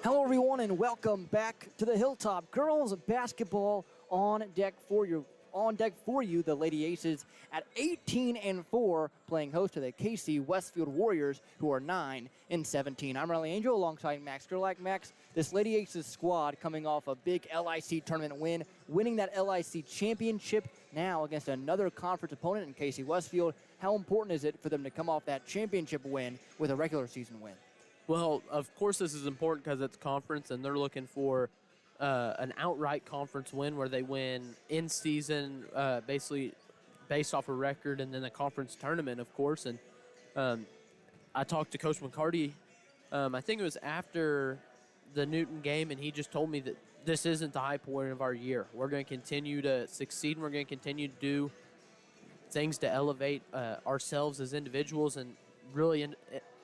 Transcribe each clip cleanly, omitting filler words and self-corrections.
Hello, everyone, and welcome back to the Hilltop. Girls basketball on deck for you. The Lady Aces at 18-4, playing host to the KC Westfield Warriors, who are 9-17. I'm Riley Angel alongside Max Gerlach. Max, this Lady Aces squad coming off a big LIC tournament win, winning that LIC championship now against another conference opponent in KC Westfield. How important is it for them to come off that championship win with a regular season win? Well, of course this is important because it's conference, and they're looking for an outright conference win where they win in season, basically based off a record, and then the conference tournament, of course. And I talked to Coach McCarty, I think it was after the Newton game, and he just told me that this isn't the high point of our year. We're going to continue to succeed, and we're going to continue to do things to elevate ourselves as individuals and really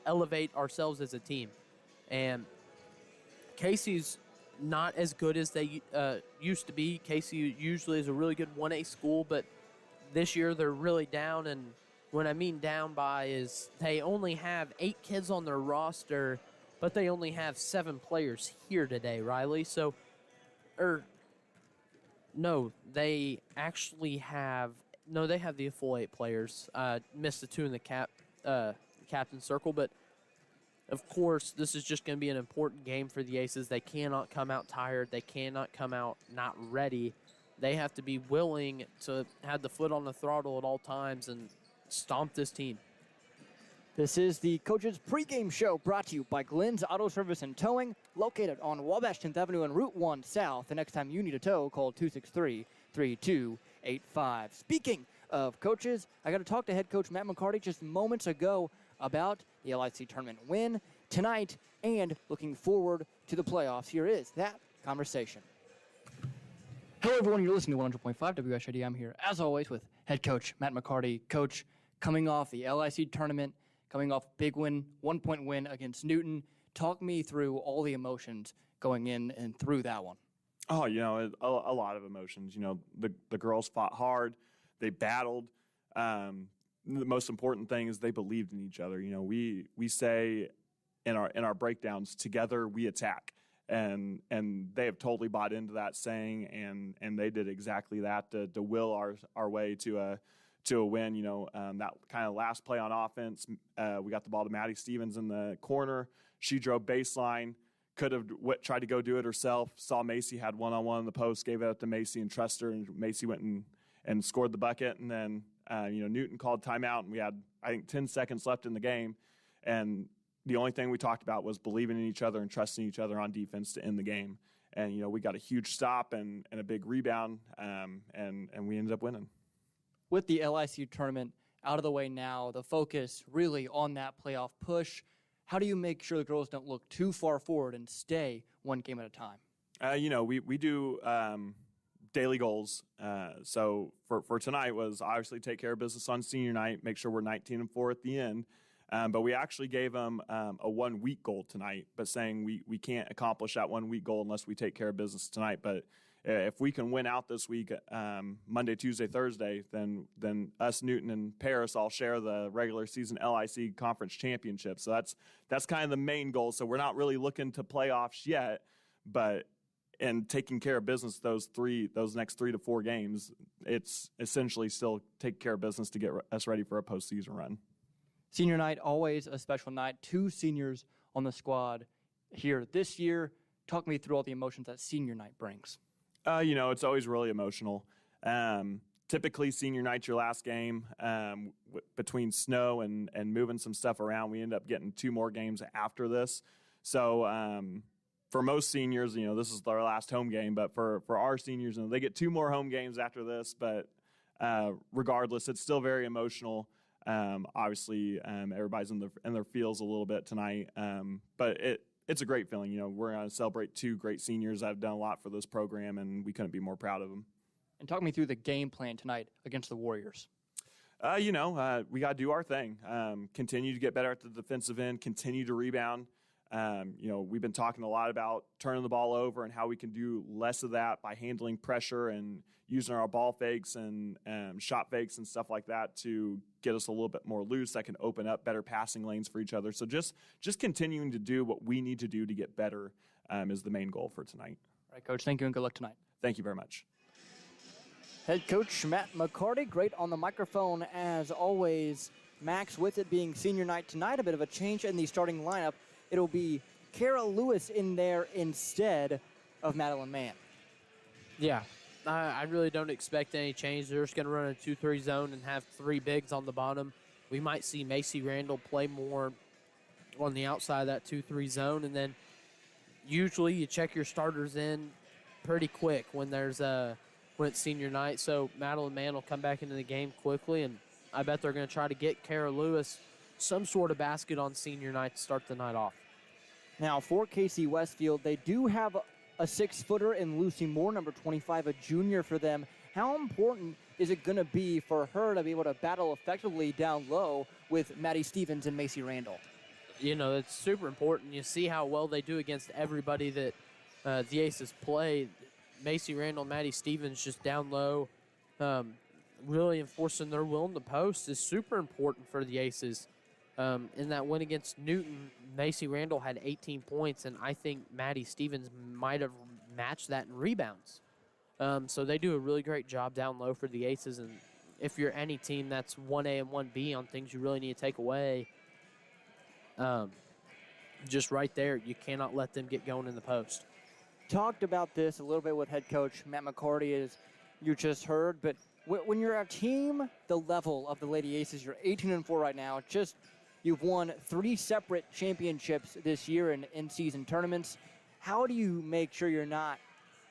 elevate ourselves as a team. And Casey's not as good as they used to be. Casey usually is a really good 1A school, but this year they're really down. And what I mean down by is they only have 8 kids on their roster, but they only have 7 players here today, Riley. They have the full 8 players. Missed the 2 in the captain's circle, but of course this is just going to be an important game for the Aces. They cannot come out tired. They cannot come out not ready. They have to be willing to have the foot on the throttle at all times and stomp this team. This is the Coaches Pregame Show, brought to you by Glenn's Auto Service and Towing, located on Wabash 10th Avenue and Route 1 South. The next time you need a tow, call 263-3285. Speaking of coaches, I got to talk to head coach Matt McCarty just moments ago about the LIC tournament win tonight and looking forward to the playoffs. Here is that conversation. Hello, everyone. You're listening to 100.5 WSID. I'm here, as always, with head coach Matt McCarty. Coach, coming off the LIC tournament, coming off a big win, 1-point win against Newton. Talk me through all the emotions going in and through that one. Oh, a lot of emotions. The girls fought hard. They battled. The most important thing is they believed in each other. We say in our breakdowns, together we attack, and they have totally bought into that saying, and they did exactly that to will our way to a win. That kind of last play on offense, we got the ball to Maddie Stevens in the corner. She drove baseline, could have tried to go do it herself. Saw Macy had one-on-one in the post, gave it up to Macy and trust her, and Macy went and scored the bucket. And then Newton called timeout, and we had, I think, 10 seconds left in the game. And the only thing we talked about was believing in each other and trusting each other on defense to end the game. And, we got a huge stop and a big rebound, and we ended up winning. With the LIC tournament out of the way now, the focus really on that playoff push. How do you make sure the girls don't look too far forward and stay one game at a time? We do daily goals. So for tonight was obviously take care of business on senior night, make sure we're 19-4 at the end. But we actually gave them a 1-week goal tonight, but saying we can't accomplish that 1-week goal unless we take care of business tonight. But if we can win out this week, Monday, Tuesday, Thursday, then us, Newton, and Paris all share the regular season LIC conference championship. So that's kind of the main goal. So we're not really looking to playoffs yet, but in taking care of business those next 3 to 4 games, it's essentially still take care of business to get us ready for a postseason run. Senior night, always a special night. 2 seniors on the squad here this year. Talk me through all the emotions that senior night brings. It's always really emotional. Typically, senior night's your last game. Between snow and moving some stuff around, we end up getting 2 more games after this. So for most seniors, this is their last home game. But for our seniors, they get 2 more home games after this. But regardless, it's still very emotional. Obviously, everybody's in their feels a little bit tonight. But it's a great feeling. We're going to celebrate 2 great seniors that have done a lot for this program, and we couldn't be more proud of them. And talk me through the game plan tonight against the Warriors. We got to do our thing. Continue to get better at the defensive end. Continue to rebound. We've been talking a lot about turning the ball over and how we can do less of that by handling pressure and using our ball fakes and shot fakes and stuff like that to get us a little bit more loose that can open up better passing lanes for each other. So just continuing to do what we need to do to get better is the main goal for tonight. All right, Coach, thank you and good luck tonight. Thank you very much. Head coach Matt McCarty, great on the microphone as always. Max, with it being senior night tonight, a bit of a change in the starting lineup. It'll be Kara Lewis in there instead of Madeline Mann. Yeah, I really don't expect any change. They're just going to run a 2-3 zone and have 3 bigs on the bottom. We might see Macy Randall play more on the outside of that 2-3 zone, and then usually you check your starters in pretty quick when it's senior night. So Madeline Mann will come back into the game quickly, and I bet they're going to try to get Kara Lewis some sort of basket on senior night to start the night off. Now for KC Westfield, they do have a 6-footer in Lucy Moore, number 25, a junior for them. How important is it going to be for her to be able to battle effectively down low with Maddie Stevens and Macy Randall? You know, it's super important. You see how well they do against everybody that the Aces play. Macy Randall, Maddie Stevens just down low, really enforcing their will in the post is super important for the Aces. In that win against Newton, Macy Randall had 18 points, and I think Maddie Stevens might have matched that in rebounds. So they do a really great job down low for the Aces, and if you're any team that's 1A and 1B on things you really need to take away, just right there, you cannot let them get going in the post. Talked about this a little bit with head coach Matt McCarty, as you just heard, but when you're a team the level of the Lady Aces, you're 18-4 right now, you've won 3 separate championships this year in in-season tournaments. How do you make sure you're not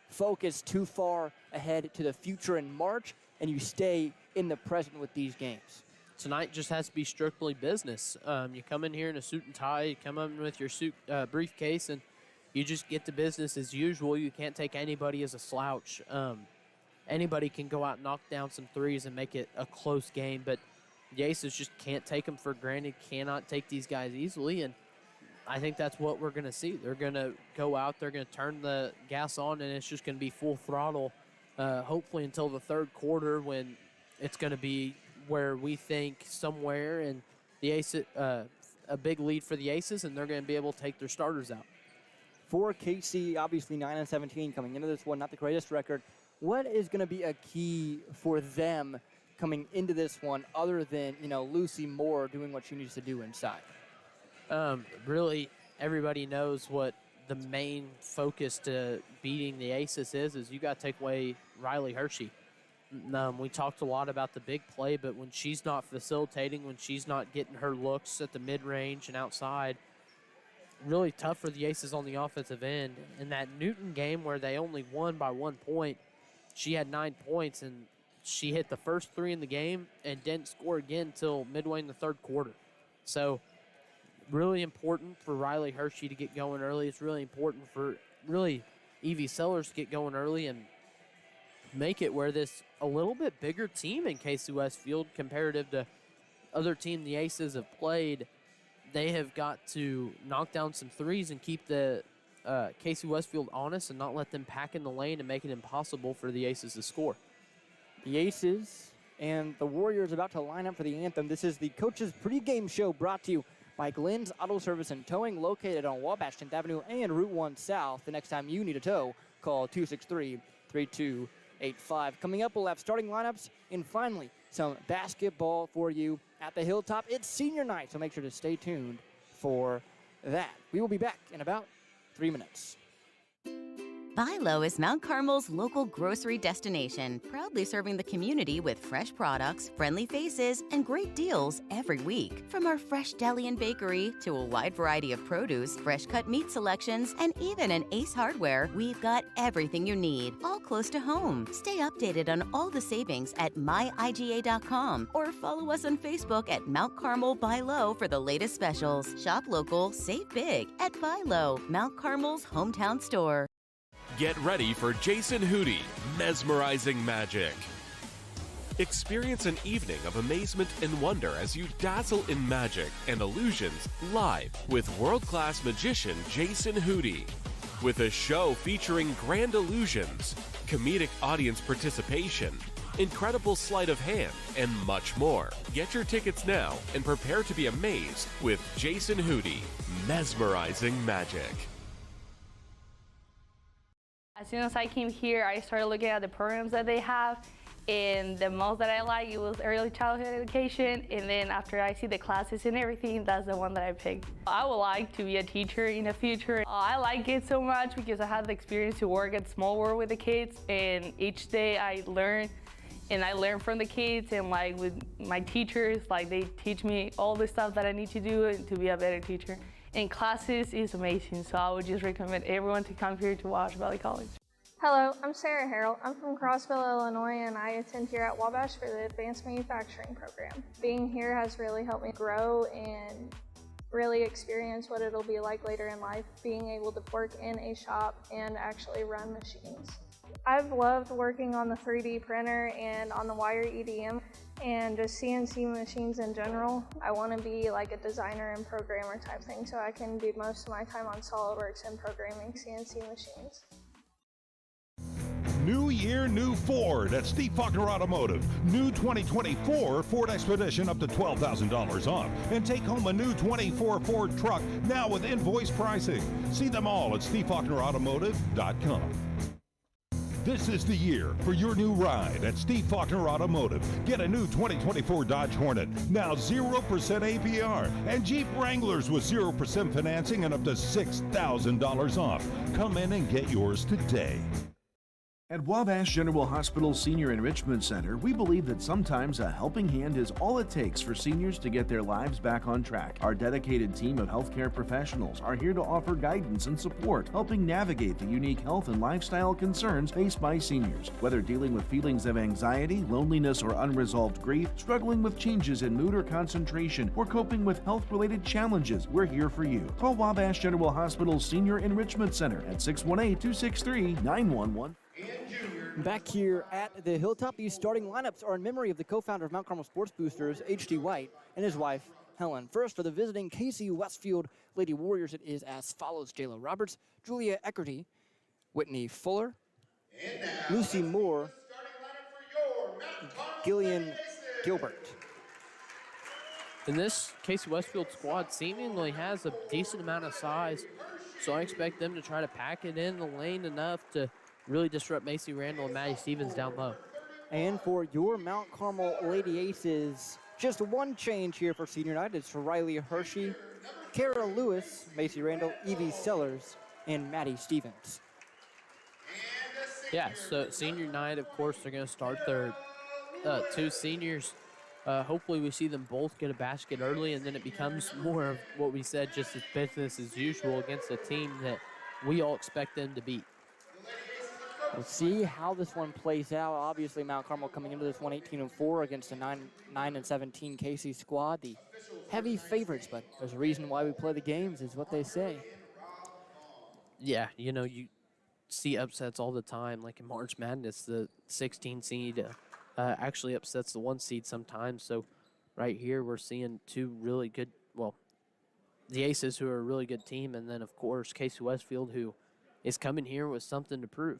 focused too far ahead to the future in March and you stay in the present with these games? Tonight just has to be strictly business. You come in here in a suit and tie, you come in with your suit briefcase, and you just get to business as usual. You can't take anybody as a slouch. Anybody can go out and knock down some threes and make it a close game, but the Aces just can't take them for granted, cannot take these guys easily, and I think that's what we're going to see. They're going to go out, they're going to turn the gas on, and it's just going to be full throttle, hopefully until the third quarter, when it's going to be where we think somewhere, and the Aces, a big lead for the Aces, and they're going to be able to take their starters out. For KC, obviously 9-17 coming into this one, not the greatest record. What is going to be a key for them coming into this one, other than, Lucy Moore doing what she needs to do inside? Really, everybody knows what the main focus to beating the Aces is you got to take away Riley Hershey. We talked a lot about the big play, but when she's not facilitating, when she's not getting her looks at the mid-range and outside, really tough for the Aces on the offensive end. In that Newton game where they only won by 1 point, she had 9 points, and she hit the first 3 in the game and didn't score again until midway in the third quarter. So really important for Riley Hershey to get going early. It's really important for really Evie Sellers to get going early and make it where this a little bit bigger team in KC Westfield comparative to other team the Aces have played. They have got to knock down some threes and keep the KC Westfield honest and not let them pack in the lane and make it impossible for the Aces to score. The Aces and the Warriors about to line up for the anthem. This is the Coach's Pregame Show brought to you by Glenn's Auto Service and Towing, located on Wabash 10th Avenue and Route 1 South. The next time you need a tow, call 263-3285. Coming up, we'll have starting lineups and finally some basketball for you at the Hilltop. It's senior night, so make sure to stay tuned for that. We will be back in about 3 minutes. Buy Low is Mount Carmel's local grocery destination, proudly serving the community with fresh products, friendly faces, and great deals every week. From our fresh deli and bakery to a wide variety of produce, fresh cut meat selections, and even an Ace Hardware, we've got everything you need, all close to home. Stay updated on all the savings at myiga.com or follow us on Facebook at Mount Carmel Buy Low for the latest specials. Shop local, save big at Buy Low, Mount Carmel's hometown store. Get ready for Jason Hootie, Mesmerizing Magic. Experience an evening of amazement and wonder as you dazzle in magic and illusions live with world-class magician Jason Hootie. With a show featuring grand illusions, comedic audience participation, incredible sleight of hand, and much more. Get your tickets now and prepare to be amazed with Jason Hootie, Mesmerizing Magic. As soon as I came here, I started looking at the programs that they have, and the most that I like, it was early childhood education, and then after I see the classes and everything, that's the one that I picked. I would like to be a teacher in the future. I like it so much because I had the experience to work at Small World with the kids, and each day I learn, and I learn from the kids, and like with my teachers, like they teach me all the stuff that I need to do to be a better teacher. And classes is amazing, so I would just recommend everyone to come here to Wabash Valley College. Hello, I'm Sarah Harrell. I'm from Crossville, Illinois, and I attend here at Wabash for the Advanced Manufacturing Program. Being here has really helped me grow and really experience what it'll be like later in life, being able to work in a shop and actually run machines. I've loved working on the 3D printer and on the wire EDM and just CNC machines in general. I want to be like a designer and programmer type thing, so I can do most of my time on SolidWorks and programming CNC machines. New year, new Ford at Steve Faulkner Automotive. New 2024 Ford Expedition up to $12,000 off. And take home a new 24 Ford truck now with invoice pricing. See them all at SteveFaulknerAutomotive.com. This is the year for your new ride at Steve Faulkner Automotive. Get a new 2024 Dodge Hornet, now 0% APR, and Jeep Wranglers with 0% financing and up to $6,000 off. Come in and get yours today. At Wabash General Hospital Senior Enrichment Center, we believe that sometimes a helping hand is all it takes for seniors to get their lives back on track. Our dedicated team of healthcare professionals are here to offer guidance and support, helping navigate the unique health and lifestyle concerns faced by seniors. Whether dealing with feelings of anxiety, loneliness, or unresolved grief, struggling with changes in mood or concentration, or coping with health-related challenges, we're here for you. Call Wabash General Hospital Senior Enrichment Center at 618-263-9111. Back here at the Hilltop, these starting lineups are in memory of the co-founder of Mount Carmel Sports Boosters, H.D. White, and his wife, Helen. First, for the visiting KC Westfield Lady Warriors, it is as follows: Jayla Roberts, Julia Eckerty, Whitney Fuller, Lucy Moore, Gillian Gilbert. And this KC Westfield squad seemingly has a decent amount of size, so I expect them to try to pack it in the lane enough to really disrupt Macy Randall and Maddie Stevens down low. And for your Mount Carmel Lady Aces, just one change here for senior night. It's for Riley Hershey, Kara Lewis, Macy Randall, Evie Sellers, and Maddie Stevens. Yeah, so senior night, of course, they're going to start their two seniors. Hopefully we see them both get a basket early, and then it becomes more of what we said, just as business as usual against a team that we all expect them to beat. We'll see how this one plays out. Obviously, Mount Carmel coming into this one 18-4 against a 9-17 KC squad. The heavy favorites, but there's a reason why we play the games, is what they say. Yeah, you know, you see upsets all the time. Like in March Madness, the 16 seed actually upsets the 1 seed sometimes. So right here we're seeing two really good, well, the Aces, who are a really good team, and then, of course, KC Westfield, who is coming here with something to prove.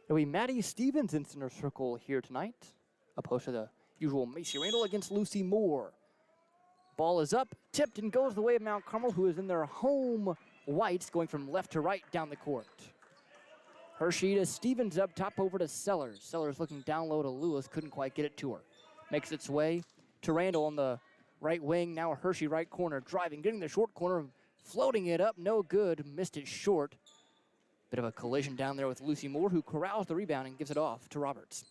There'll be Maddie Stevens in center circle here tonight, opposed to the usual Macy Randall against Lucy Moore. Ball is up, tipped, and goes the way of Mount Carmel, who is in their home whites, going from left to right down the court. Hershey to Stevens up top over to Sellers. Sellers looking down low to Lewis, couldn't quite get it to her. Makes its way to Randall on the right wing, now Hershey right corner, driving, getting the short corner, floating it up, no good, missed it short. Bit of a collision down there with Lucy Moore, who corrals the rebound and gives it off to Roberts.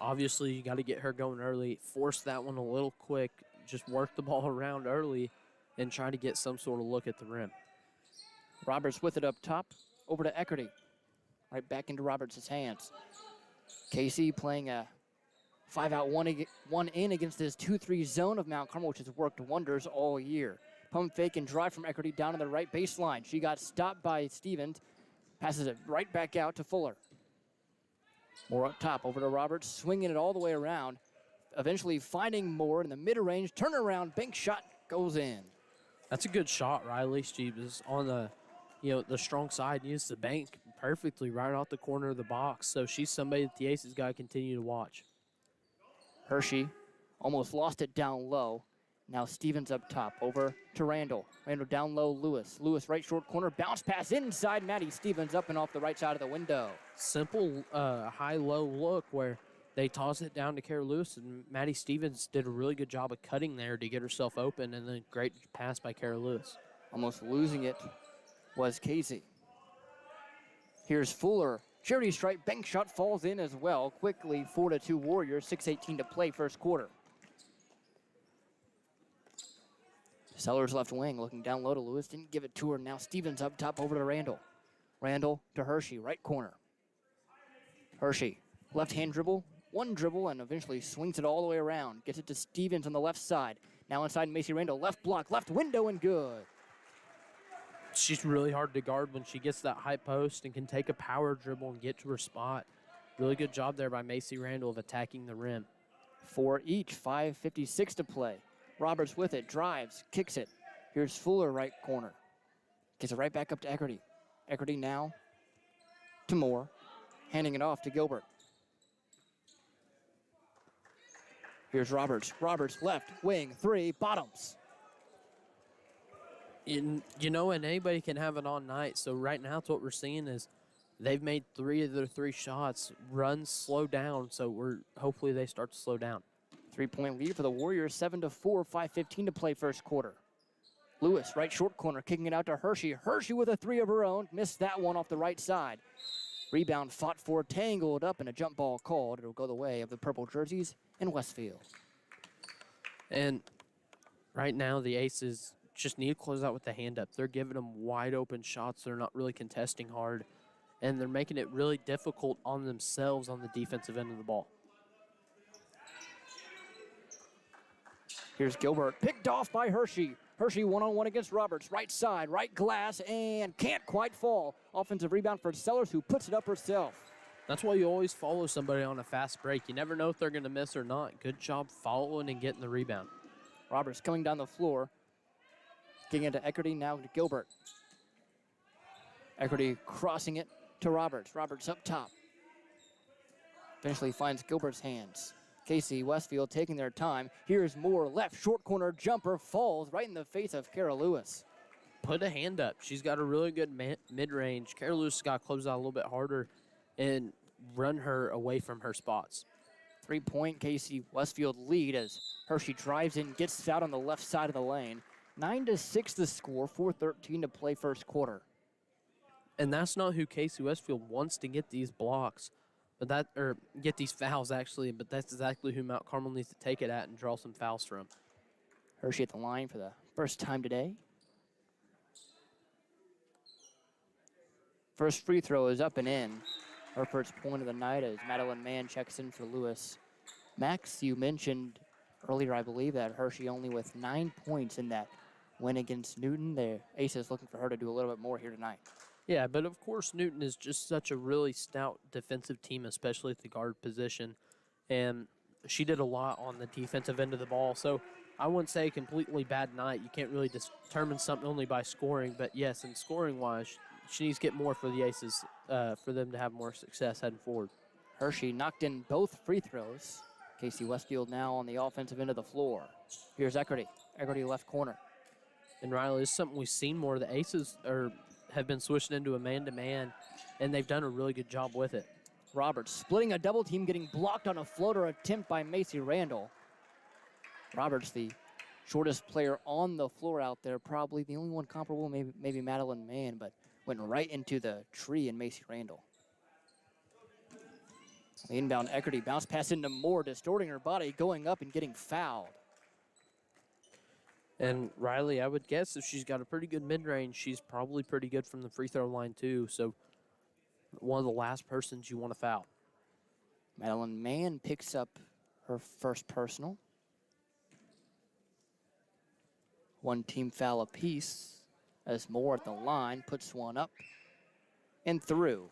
Obviously, you got to get her going early, force that one a little quick, just work the ball around early, and try to get some sort of look at the rim. Roberts with it up top, over to Eckerty. Right back into Roberts' hands. Casey playing a 5-out, 1-in against this 2-3 zone of Mount Carmel, which has worked wonders all year. Pump fake and drive from Eckerty down to the right baseline. She got stopped by Stevens. Passes it right back out to Fuller. Moore up top, over to Roberts, swinging it all the way around. Eventually finding Moore in the mid-range. Turnaround, bank shot goes in. That's a good shot, Riley. She was on the, the strong side, used the bank perfectly right off the corner of the box. So she's somebody that the Aces got to continue to watch. Hershey almost lost it down low. Now Stevens up top, over to Randall. Randall down low, Lewis. Lewis right short corner, bounce pass inside. Maddie Stevens up and off the right side of the window. Simple high-low look where they toss it down to Kara Lewis, and Maddie Stevens did a really good job of cutting there to get herself open, and then great pass by Kara Lewis. Almost losing it was Casey. Here's Fuller. Charity stripe, bank shot falls in as well. Quickly, 4-2 Warriors, 6:18 to play, first quarter. Sellers left wing, looking down low to Lewis, didn't give it to her. Now Stevens up top over to Randall. Randall to Hershey, right corner. Hershey, left hand dribble, one dribble, and eventually swings it all the way around. Gets it to Stevens on the left side. Now inside Macy Randall, left block, left window, and good. She's really hard to guard when she gets that high post and can take a power dribble and get to her spot. Really good job there by Macy Randall of attacking the rim. 4 each, 5:56 to play. Roberts with it, drives, kicks it. Here's Fuller, right corner. Gets it right back up to Eckerty. Eckerty now to Moore, handing it off to Gilbert. Here's Roberts. Roberts left, wing, three, bottoms. And anybody can have an on night. So right now, it's what we're seeing is they've made 3 of their 3 shots. Runs slow down, so hopefully they start to slow down. 3-point lead for the Warriors, 7-4, 5:15 to play first quarter. Lewis, right short corner, kicking it out to Hershey. Hershey with a 3 of her own, missed that one off the right side. Rebound fought for, tangled up, and a jump ball called. It'll go the way of the purple jerseys in Westfield. And right now, the Aces just need to close out with the hand up. They're giving them wide open shots. They're not really contesting hard, and they're making it really difficult on themselves on the defensive end of the ball. Here's Gilbert, picked off by Hershey. Hershey one-on-one against Roberts, right side, right glass, and can't quite fall. Offensive rebound for Sellers, who puts it up herself. That's why you always follow somebody on a fast break. You never know if they're going to miss or not. Good job following and getting the rebound. Roberts coming down the floor, getting into Eckerty, now to Gilbert. Eckerty crossing it to Roberts. Roberts up top. Eventually finds Gilbert's hands. Casey Westfield taking their time. Here's Moore, left short corner jumper, falls right in the face of Kara Lewis. Put a hand up. She's got a really good mid-range. Kara Lewis has got to close out a little bit harder and run her away from her spots. 3-point Casey Westfield lead as Hershey drives in, gets out on the left side of the lane. 9-6 the score, 4:13 to play first quarter. And that's not who Casey Westfield wants to get these blocks. Or get these fouls, actually, but that's exactly who Mount Carmel needs to take it at and draw some fouls from. Hershey at the line for the first time today. First free throw is up and in. Her first point of the night as Madeline Mann checks in for Lewis. Max, you mentioned earlier, I believe, that Hershey only with 9 points in that win against Newton. The Aces looking for her to do a little bit more here tonight. Yeah, but of course Newton is just such a really stout defensive team, especially at the guard position. And she did a lot on the defensive end of the ball. So I wouldn't say a completely bad night. You can't really determine something only by scoring. But, yes, in scoring-wise, she needs to get more for the Aces for them to have more success heading forward. Hershey knocked in both free throws. Casey Westfield now on the offensive end of the floor. Here's Eckerty. Eckerty left corner. And, Riley, this is something we've seen more. The Aces have been switching into a man-to-man, and they've done a really good job with it. Roberts splitting a double team, getting blocked on a floater attempt by Macy Randall. Roberts, the shortest player on the floor out there, probably the only one comparable, maybe Madeline Mann, but went right into the tree in Macy Randall. The inbound Eckerty, bounce pass into Moore, distorting her body, going up and getting fouled. And Riley, I would guess if she's got a pretty good mid-range, she's probably pretty good from the free throw line too. So one of the last persons you want to foul. Madeline Mann picks up her first personal. One team foul apiece as Moore at the line puts one up and through.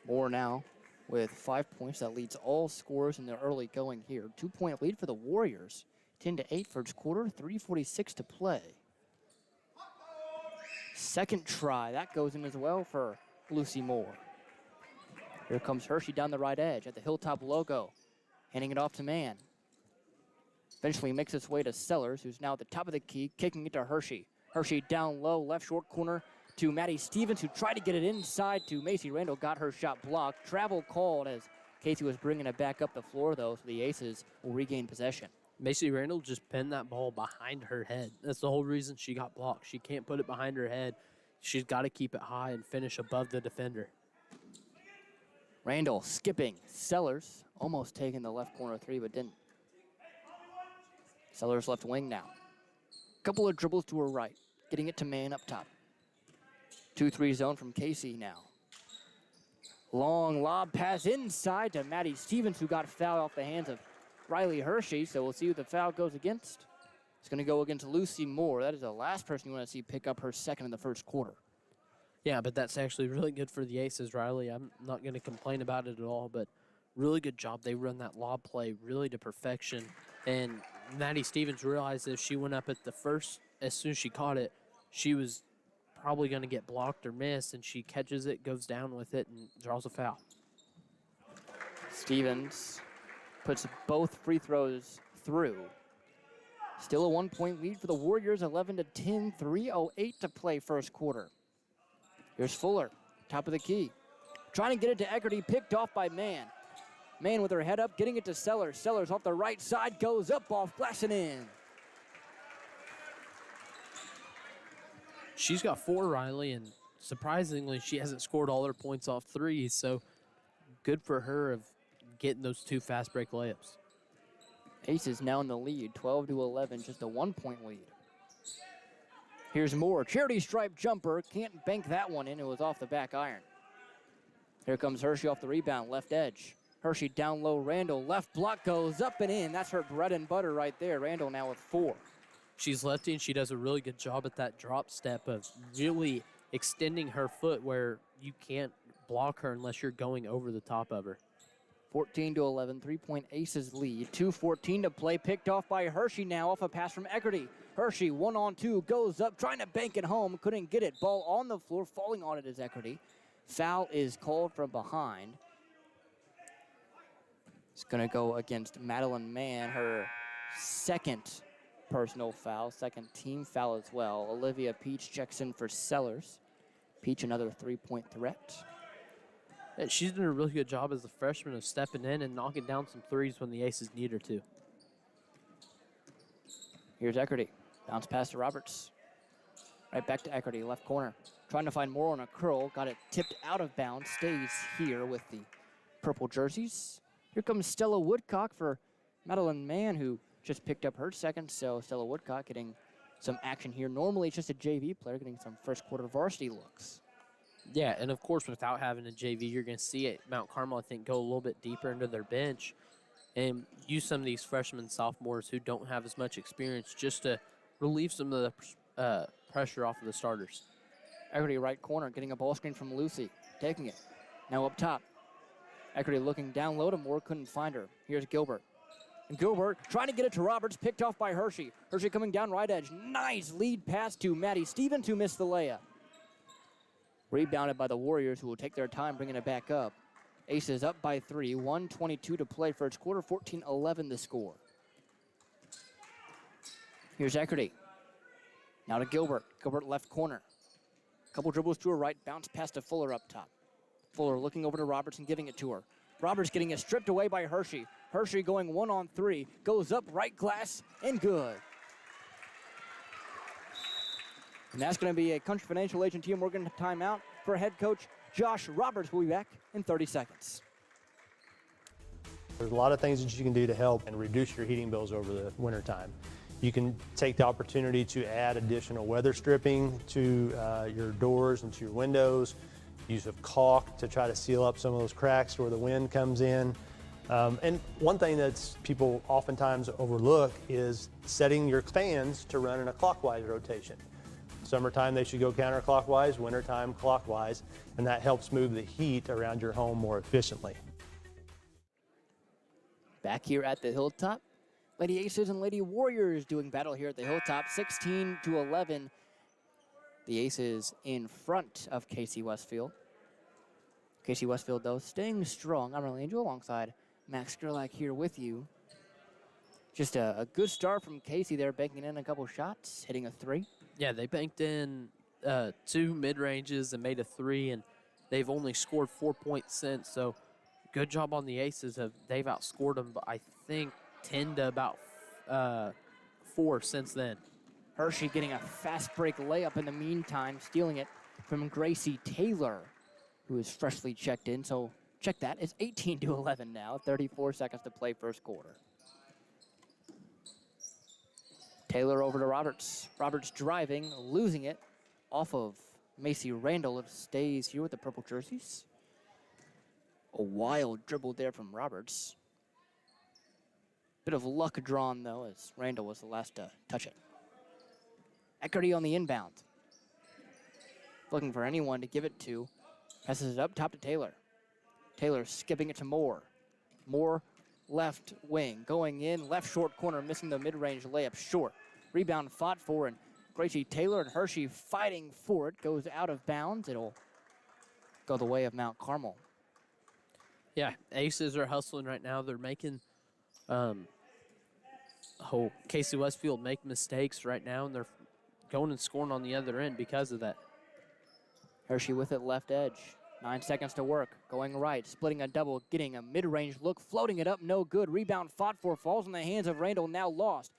Moore now with 5 points. That leads all scorers in the early going here. 2-point lead for the Warriors. 10-8 first quarter, 3:46 to play. Second try, that goes in as well for Lucy Moore. Here comes Hershey down the right edge at the Hilltop logo, handing it off to Mann. Eventually makes its way to Sellers, who's now at the top of the key, kicking it to Hershey. Hershey down low, left short corner to Maddie Stevens, who tried to get it inside to Macy Randall, got her shot blocked. Travel called as Casey was bringing it back up the floor, though, so the Aces will regain possession. Macy Randall just pinned that ball behind her head. That's the whole reason she got blocked. She can't put it behind her head. She's got to keep it high and finish above the defender. Randall skipping. Sellers almost taking the left corner three, but didn't. Sellers left wing now. Couple of dribbles to her right. Getting it to man up top. 2-3 zone from Casey now. Long lob pass inside to Maddie Stevens, who got fouled off the hands of Riley Hershey, so we'll see who the foul goes against. It's going to go against Lucy Moore. That is the last person you want to see pick up her second in the first quarter. Yeah, but that's actually really good for the Aces, Riley. I'm not going to complain about it at all, but really good job. They run that lob play really to perfection. And Maddie Stevens realized if she went up at the first, as soon as she caught it, she was probably going to get blocked or missed, and she catches it, goes down with it, and draws a foul. Stevens puts both free throws through. Still a 1-point lead for the Warriors, 11-10, 3:08 to play first quarter. Here's Fuller, top of the key. Trying to get it to Eckerty, picked off by Mann. Mann with her head up, getting it to Sellers. Sellers off the right side, goes up, off glass and in. She's got 4, Riley, and surprisingly, she hasn't scored all her points off threes, so good for her of getting those 2 fast break layups. Aces now in the lead, 12-11, just a 1-point lead. Here's Moore, charity stripe jumper, can't bank that one in, it was off the back iron. Here comes Hershey off the rebound, left edge. Hershey down low, Randall, left block goes up and in. That's her bread and butter right there. Randall now with 4. She's lefty, and she does a really good job at that drop step of really extending her foot where you can't block her unless you're going over the top of her. 14-11, 3-point Aces lead. 2:14 to play, picked off by Hershey now off a pass from Eckerty. Hershey 1-on-2, goes up, trying to bank it home, couldn't get it. Ball on the floor, falling on it is Eckerty. Foul is called from behind. It's gonna go against Madeline Mann, her second personal foul, second team foul as well. Olivia Peach checks in for Sellers. Peach another 3-point threat. And she's done a really good job as a freshman of stepping in and knocking down some threes when the Aces need her to. Here's Eckerty. Bounce pass to Roberts. Right back to Eckerty, left corner. Trying to find more on a curl. Got it tipped out of bounds. Stays here with the purple jerseys. Here comes Stella Woodcock for Madeline Mann, who just picked up her second. So Stella Woodcock getting some action here. Normally it's just a JV player getting some first quarter varsity looks. Yeah, and of course, without having a JV, you're going to see it. Mount Carmel, I think, go a little bit deeper into their bench and use some of these freshmen, sophomores who don't have as much experience just to relieve some of the pressure off of the starters. Eckerty right corner, getting a ball screen from Lucy, taking it. Now up top. Eckerty looking down low to Moore, couldn't find her. Here's Gilbert. And Gilbert trying to get it to Roberts, picked off by Hershey. Hershey coming down right edge. Nice lead pass to Maddie Stevens, who missed the layup. Rebounded by the Warriors, who will take their time bringing it back up. Aces up by 3, 1:22 to play first quarter, 14-11 the score. Here's Eckerty. Now to Gilbert. Gilbert left corner. Couple dribbles to her right, bounce pass to Fuller up top. Fuller looking over to Roberts and giving it to her. Roberts getting it stripped away by Hershey. Hershey going 1-on-3, goes up, right glass, and good. And that's going to be a Country Financial Agent T. Morgan timeout for head coach Josh Roberts. We'll be back in 30 seconds. There's a lot of things that you can do to help and reduce your heating bills over the wintertime. You can take the opportunity to add additional weather stripping to your doors and to your windows, use of caulk to try to seal up some of those cracks where the wind comes in. And one thing that people oftentimes overlook is setting your fans to run in a clockwise rotation. Summertime, they should go counterclockwise, wintertime, clockwise, and that helps move the heat around your home more efficiently. Back here at the Hilltop, Lady Aces and Lady Warriors doing battle here at the Hilltop, 16-11. The Aces in front of Casey Westfield. Casey Westfield, though, staying strong. I'm Riley Angel alongside Max Gerlach here with you. Just a good start from Casey there, banking in a couple shots, hitting a 3. Yeah, they banked in 2 mid-ranges and made a 3, and they've only scored 4 points since. So good job on the Aces. They've outscored them, but I think 10 to about 4 since then. Hershey getting a fast break layup in the meantime, stealing it from Gracie Taylor, who is freshly checked in. So check that. It's 18-11 now, 34 seconds to play first quarter. Taylor over to Roberts. Roberts driving, losing it off of Macy Randall. It stays here with the purple jerseys. A wild dribble there from Roberts. Bit of luck drawn, though, as Randall was the last to touch it. Eckerty on the inbound. Looking for anyone to give it to. Passes it up top to Taylor. Taylor skipping it to Moore. Moore left wing, going in, left short corner, missing the mid-range layup short. Rebound fought for, and Gracie Taylor and Hershey fighting for it. Goes out of bounds. It'll go the way of Mount Carmel. Yeah, Aces are hustling right now. They're making Casey Westfield make mistakes right now, and they're going and scoring on the other end because of that. Hershey with it left edge. 9 seconds to work. Going right, splitting a double, getting a mid-range look, floating it up, no good. Rebound fought for, falls in the hands of Randall, now lost.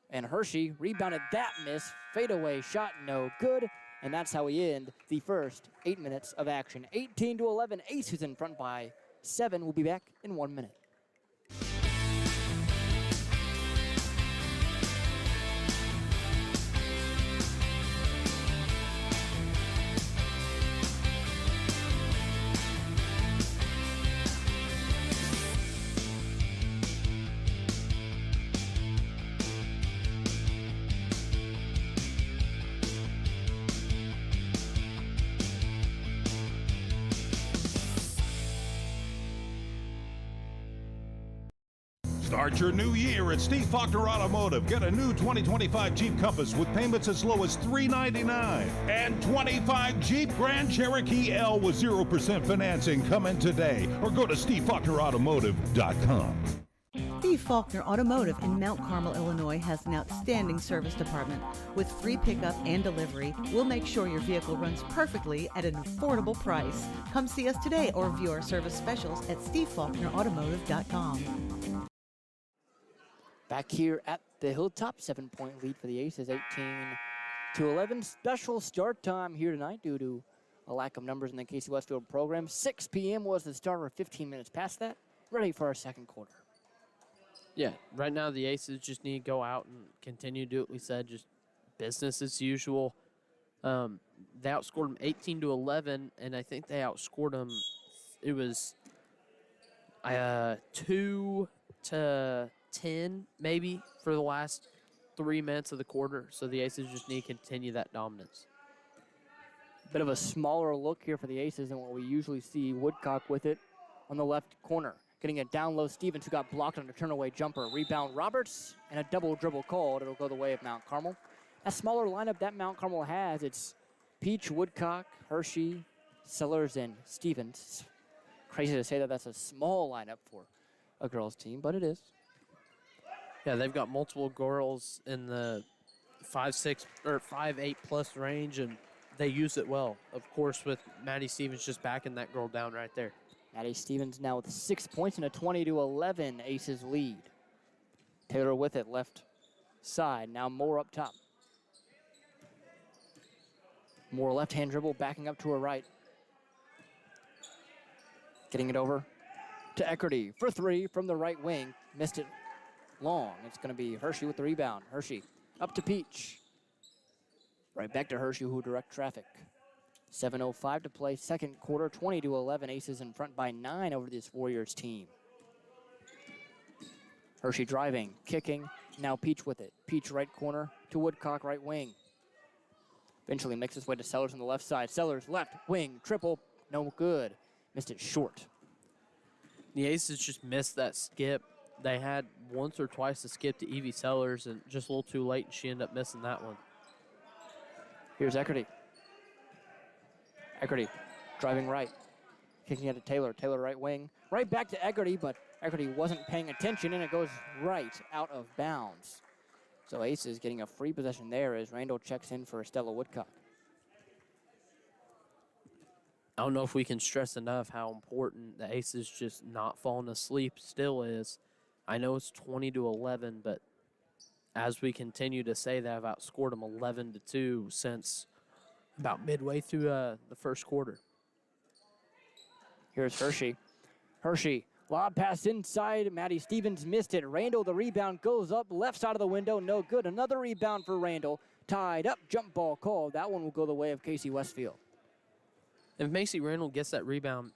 And Hershey rebounded that miss. Fadeaway shot, no good. And that's how we end the first 8 minutes of action. 18-11, Aces in front by 7. We'll be back in 1 minute. Start your new year at Steve Faulkner Automotive. Get a new 2025 Jeep Compass with payments as low as $399. And 25 Jeep Grand Cherokee L with 0% financing. Come in today or go to SteveFaulknerAutomotive.com. Steve Faulkner Automotive in Mount Carmel, Illinois has an outstanding service department. With free pickup and delivery, we'll make sure your vehicle runs perfectly at an affordable price. Come see us today or view our service specials at SteveFaulknerAutomotive.com. Back here at the Hilltop, 7-point lead for the Aces, 18-11. Special start time here tonight due to a lack of numbers in the Casey Westfield program. 6 p.m. was the start. We're 15 minutes past that. Ready for our second quarter. Yeah, right now the Aces just need to go out and continue to do what we said, just business as usual. They outscored them 18-11, and I think they outscored them, it was 2-10 maybe for the last 3 minutes of the quarter. So the Aces just need to continue that dominance. Bit of a smaller look here for the Aces than what we usually see. Woodcock with it on the left corner. Getting it down low, Stevens, who got blocked on a turnaway jumper. Rebound, Roberts, and a double dribble called. It'll go the way of Mount Carmel. A smaller lineup that Mount Carmel has, it's Peach, Woodcock, Hershey, Sellers, and Stevens. It's crazy to say that that's a small lineup for a girls' team, but it is. Yeah, they've got multiple girls in the 5'6" or 5'8" plus range, and they use it well. Of course, with Maddie Stevens just backing that girl down right there. Maddie Stevens now with 6 points and a 20-11 Aces lead. Taylor with it, left side. Now Moore up top. Moore left-hand dribble, backing up to her right. Getting it over to Eckerty for 3 from the right wing. Missed it long. It's going to be Hershey with the rebound. Hershey up to Peach. Right back to Hershey, who direct traffic. 7:05 to play, second quarter, 20-11. Aces in front by 9 over this Warriors team. Hershey driving, kicking, now Peach with it. Peach right corner to Woodcock, right wing. Eventually makes his way to Sellers on the left side. Sellers left wing, triple, no good. Missed it short. The Aces just missed that skip. They had once or twice to skip to Evie Sellers, and just a little too late, and she ended up missing that one. Here's Eckerty. Eckerty driving right, kicking it to Taylor. Taylor right wing. Right back to Eckerty, but Equity wasn't paying attention, and it goes right out of bounds. So Aces getting a free possession there as Randall checks in for Estella Woodcock. I don't know if we can stress enough how important the Aces just not falling asleep still is. I know it's 20-11, but as we continue to say that, I've outscored them 11-2 since about midway through the first quarter. Here's Hershey. Hershey, lob pass inside. Maddie Stevens missed it. Randall, the rebound, goes up left side of the window. No good. Another rebound for Randall. Tied up, jump ball called. That one will go the way of Casey Westfield. If Macy Randall gets that rebound,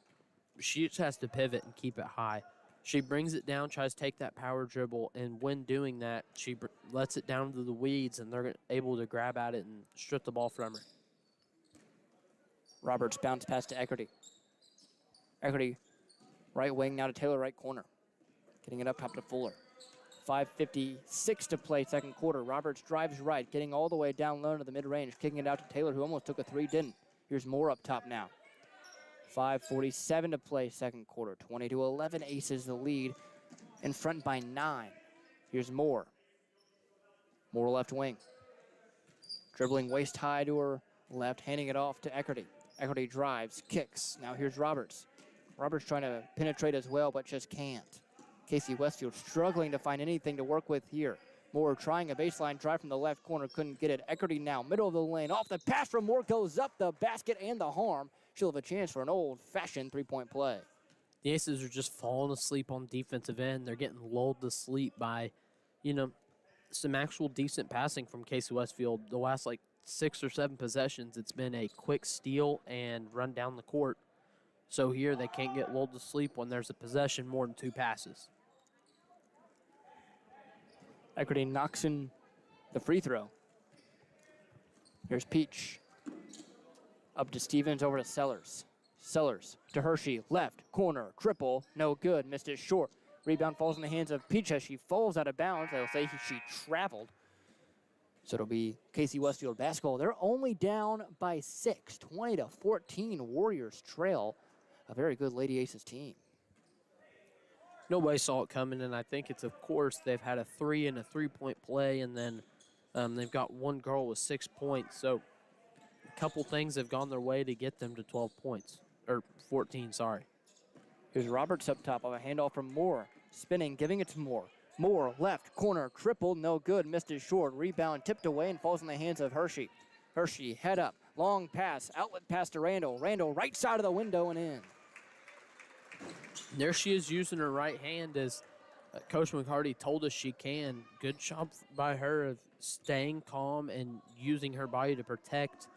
she just has to pivot and keep it high. She brings it down, tries to take that power dribble, and when doing that, she lets it down to the weeds, and they're able to grab at it and strip the ball from her. Roberts bounce pass to Eckerty. Eckerty, right wing, now to Taylor, right corner. Getting it up top to Fuller. 5:56 to play, second quarter. Roberts drives right, getting all the way down low to the mid-range, kicking it out to Taylor, who almost took a three, didn't. Here's Moore up top now. 5:47 to play, second quarter. 20-11, Aces the lead, in front by 9. Here's Moore. Moore left wing. Dribbling waist high to her left, handing it off to Eckerty. Eckerty drives, kicks. Now here's Roberts. Roberts trying to penetrate as well, but just can't. Casey Westfield struggling to find anything to work with here. Moore trying a baseline drive from the left corner, couldn't get it. Eckerty now, middle of the lane, off the pass from Moore, goes up the basket and the harm. She'll have a chance for an old-fashioned three-point play. The Aces are just falling asleep on defensive end. They're getting lulled to sleep by, some actual decent passing from Casey Westfield. The last, 6 or 7 possessions, it's been a quick steal and run down the court. So here they can't get lulled to sleep when there's a possession more than 2 passes. Eckerty knocks in the free throw. Here's Peach. Up to Stevens, over to Sellers. Sellers to Hershey, left corner, triple, no good, missed it short. Rebound falls in the hands of Peach as she falls out of bounds. They'll say she traveled. So it'll be Casey Westfield basketball. They're only down by 6, 20-14. Warriors trail a very good Lady Aces team. Nobody saw it coming, and I think it's, of course, they've had a 3 and a 3-point play, and then they've got one girl with 6 points. So a couple things have gone their way to get them to 12 points, or 14, sorry. Here's Roberts up top of a handoff from Moore. Spinning, giving it to Moore. Moore, left corner, triple, no good, missed it short. Rebound tipped away and falls in the hands of Hershey. Hershey, head up, long pass, outlet pass to Randall. Randall, right side of the window and in. There she is using her right hand as Coach McCarty told us she can. Good job by her of staying calm and using her body to protect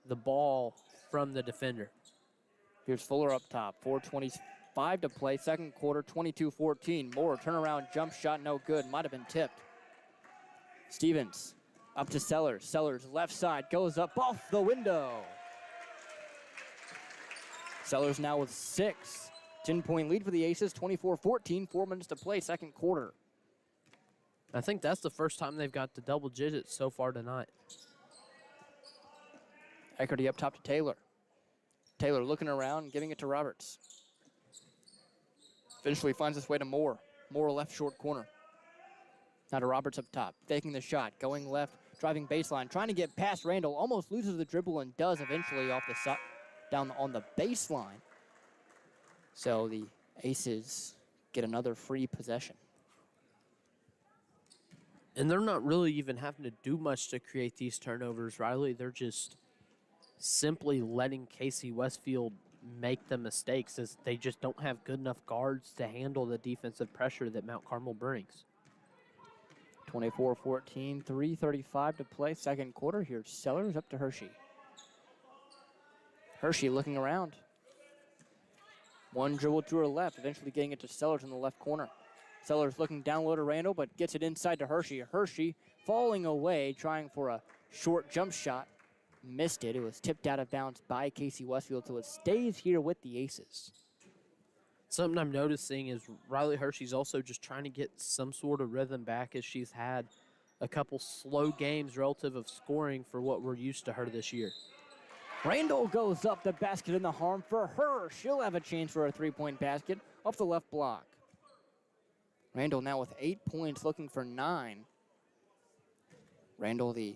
the ball from the defender. Here's Fuller up top, 4:25 to play, second quarter, 22-14. Moore, turnaround jump shot, no good, might have been tipped. Stevens up to Sellers. Sellers left side, goes up off the window. Sellers now with 6. 10-point lead for the Aces, 24-14, 4 minutes to play, second quarter. I think that's the first time they've got the double digits so far tonight. Eckerty up top to Taylor. Taylor looking around, giving it to Roberts. Eventually finds his way to Moore. Moore left short corner. Now to Roberts up top, faking the shot, going left, driving baseline, trying to get past Randall, almost loses the dribble and does eventually off the down on the baseline. So the Aces get another free possession. And they're not really even having to do much to create these turnovers, Riley. They're just simply letting Casey Westfield make the mistakes as they just don't have good enough guards to handle the defensive pressure that Mount Carmel brings. 24-14, 3:35 to play, second quarter. Here's Sellers up to Hershey. Hershey looking around. One dribble to her left, eventually getting it to Sellers in the left corner. Sellers looking down low to Randall, but gets it inside to Hershey. Hershey falling away, trying for a short jump shot. Missed it. It was tipped out of bounds by Casey Westfield, so it stays here with the Aces. Something I'm noticing is Riley Hershey's also just trying to get some sort of rhythm back as she's had a couple slow games relative of scoring for what we're used to her this year. Randall goes up the basket in the harm for her. She'll have a chance for a three-point basket off the left block. Randall now with 8 points, looking for 9. Randall, the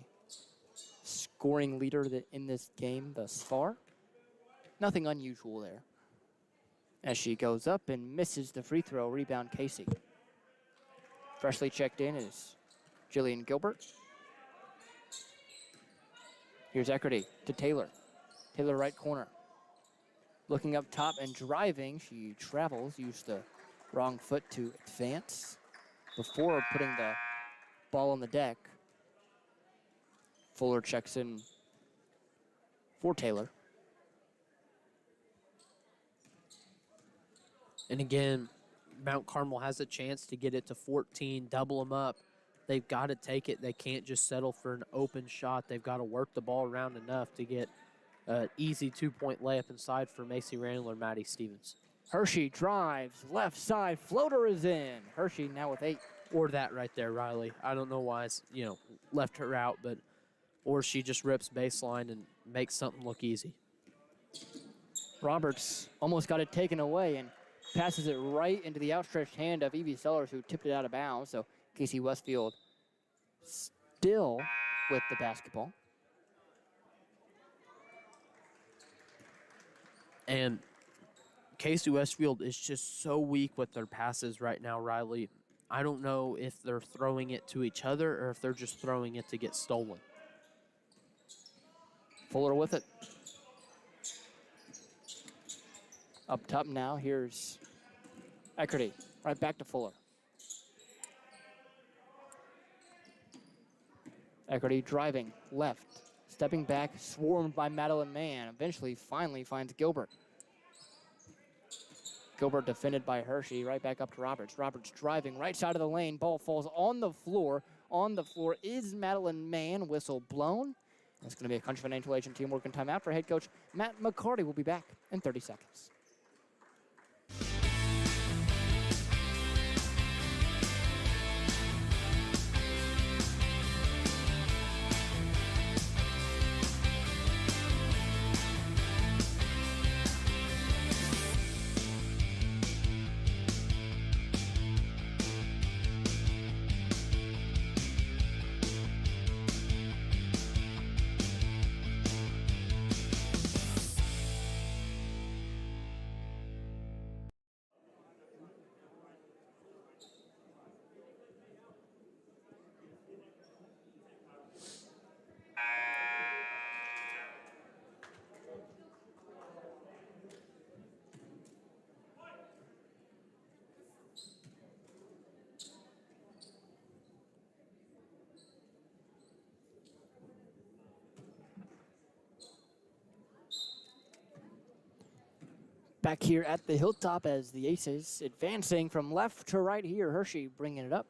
scoring leader in this game thus far. Nothing unusual there. As she goes up and misses the free throw, rebound Casey. Freshly checked in is Jillian Gilbert. Here's Eckerty to Taylor. Taylor right corner. Looking up top and driving, she travels, used the wrong foot to advance before putting the ball on the deck. Fuller checks in for Taylor. And again, Mount Carmel has a chance to get it to 14, double them up. They've got to take it. They can't just settle for an open shot. They've got to work the ball around enough to get an easy 2-point layup inside for Macy Randall or Maddie Stevens. Hershey drives, left side, floater is in. Hershey now with 8. Or that right there, Riley. I don't know why it's, left her out, but or she just rips baseline and makes something look easy. Roberts almost got it taken away and passes it right into the outstretched hand of Evie Sellers, who tipped it out of bounds. So Casey Westfield still with the basketball. And Casey Westfield is just so weak with their passes right now, Riley. I don't know if they're throwing it to each other or if they're just throwing it to get stolen. Fuller with it. Up top now, here's Eckerty. Right back to Fuller. Eckerty driving left. Stepping back, swarmed by Madeline Mann. Eventually, finally finds Gilbert. Gilbert defended by Hershey. Right back up to Roberts. Roberts driving right side of the lane. Ball falls on the floor. On the floor is Madeline Mann. Whistle blown. It's going to be a Country Financial Agent teamwork and timeout for head coach Matt McCarty. Will be back in 30 seconds. Back here at the Hilltop as the Aces advancing from left to right here. Hershey bringing it up.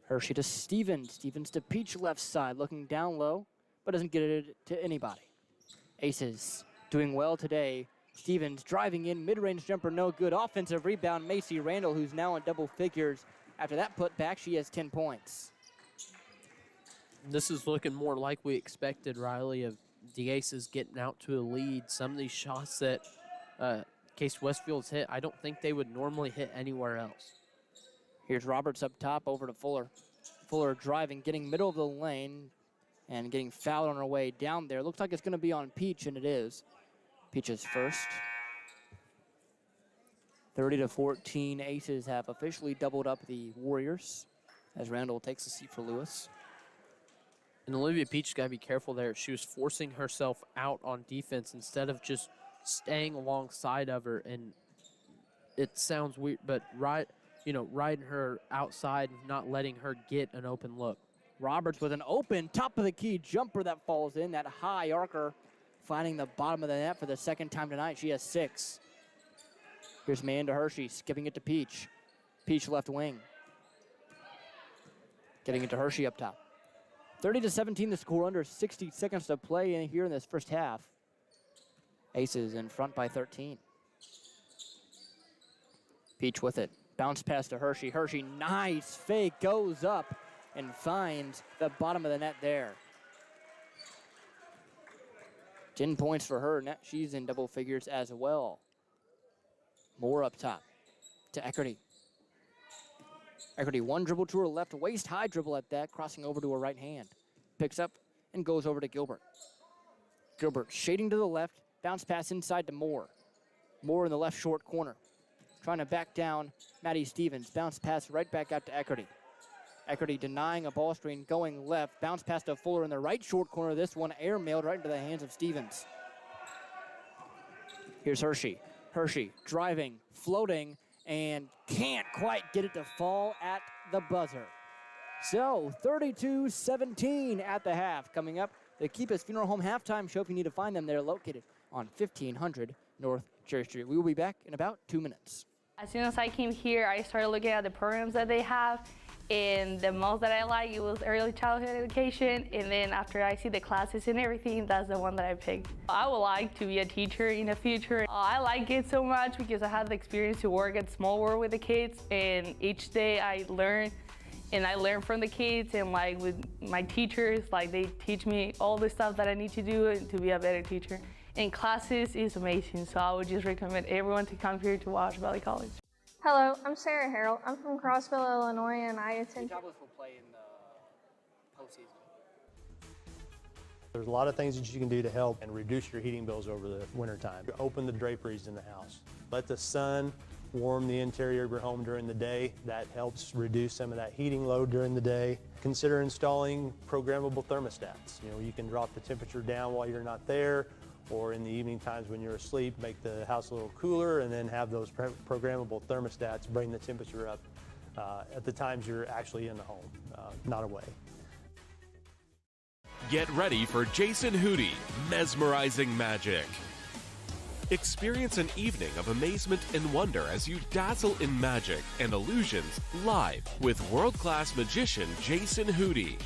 Hershey to Stevens. Stevens to Peach left side, looking down low, but doesn't get it to anybody. Aces doing well today. Stevens driving in, mid-range jumper, no good. Offensive rebound, Macy Randall, who's now in double figures. After that put back, she has 10 points. This is looking more like we expected, Riley, of the Aces getting out to a lead. Some of these shots that Case Westfield's hit, I don't think they would normally hit anywhere else. Here's Roberts up top, over to Fuller. Fuller driving, getting middle of the lane, and getting fouled on her way down there. Looks like it's going to be on Peach, and it is. Peach is first. 30-14, Aces have officially doubled up the Warriors as Randall takes a seat for Lewis. And Olivia Peach got to be careful there. She was forcing herself out on defense instead of just staying alongside of her. And it sounds weird, but riding her outside, not letting her get an open look. Roberts with an open top of the key jumper that falls in. That high arcer finding the bottom of the net for the second time tonight. She has 6. Here's Mann to Hershey, skipping it to Peach. Peach left wing. Getting it to Hershey up top. 30-17 the score, under 60 seconds to play in here in this first half. Aces in front by 13. Peach with it. Bounce pass to Hershey. Hershey, nice fake, goes up and finds the bottom of the net there. 10 points for her. She's in double figures as well. More up top to Eckerty. Eckerty one dribble to her left, waist high dribble at that, crossing over to her right hand. Picks up and goes over to Gilbert. Gilbert shading to the left, bounce pass inside to Moore. Moore in the left short corner. Trying to back down Maddie Stevens. Bounce pass right back out to Eckerty. Eckerty denying a ball screen, going left. Bounce pass to Fuller in the right short corner. This one airmailed right into the hands of Stevens. Here's Hershey. Hershey driving, floating, and can't quite get it to fall at the buzzer. So 32-17 at the half. Coming up, the Keepus Funeral Home halftime show. If you need to find them, they're located on 1500 North Cherry Street. We will be back in about 2 minutes. As soon as I came here, I started looking at the programs that they have, and the most that I like, it was early childhood education, and then after I see the classes and everything, that's the one that I picked. I would like to be a teacher in the future. I like it so much because I had the experience to work at Small World with the kids, and each day I learn, and I learn from the kids, and like with my teachers, like they teach me all the stuff that I need to do to be a better teacher. And classes is amazing, so I would just recommend everyone to come here to Wabash Valley College. Hello, I'm Sarah Harrell. I'm from Crossville, Illinois, and I attend. Will play in the postseason. There's a lot of things that you can do to help and reduce your heating bills over the wintertime. Open the draperies in the house. Let the sun warm the interior of your home during the day. That helps reduce some of that heating load during the day. Consider installing programmable thermostats. You can drop the temperature down while you're not there, or in the evening times when you're asleep, make the house a little cooler, and then have those programmable thermostats bring the temperature up at the times you're actually in the home, not away. Get ready for Jason Hootie, Mesmerizing Magic. Experience an evening of amazement and wonder as you dazzle in magic and illusions live with world-class magician Jason Hootie.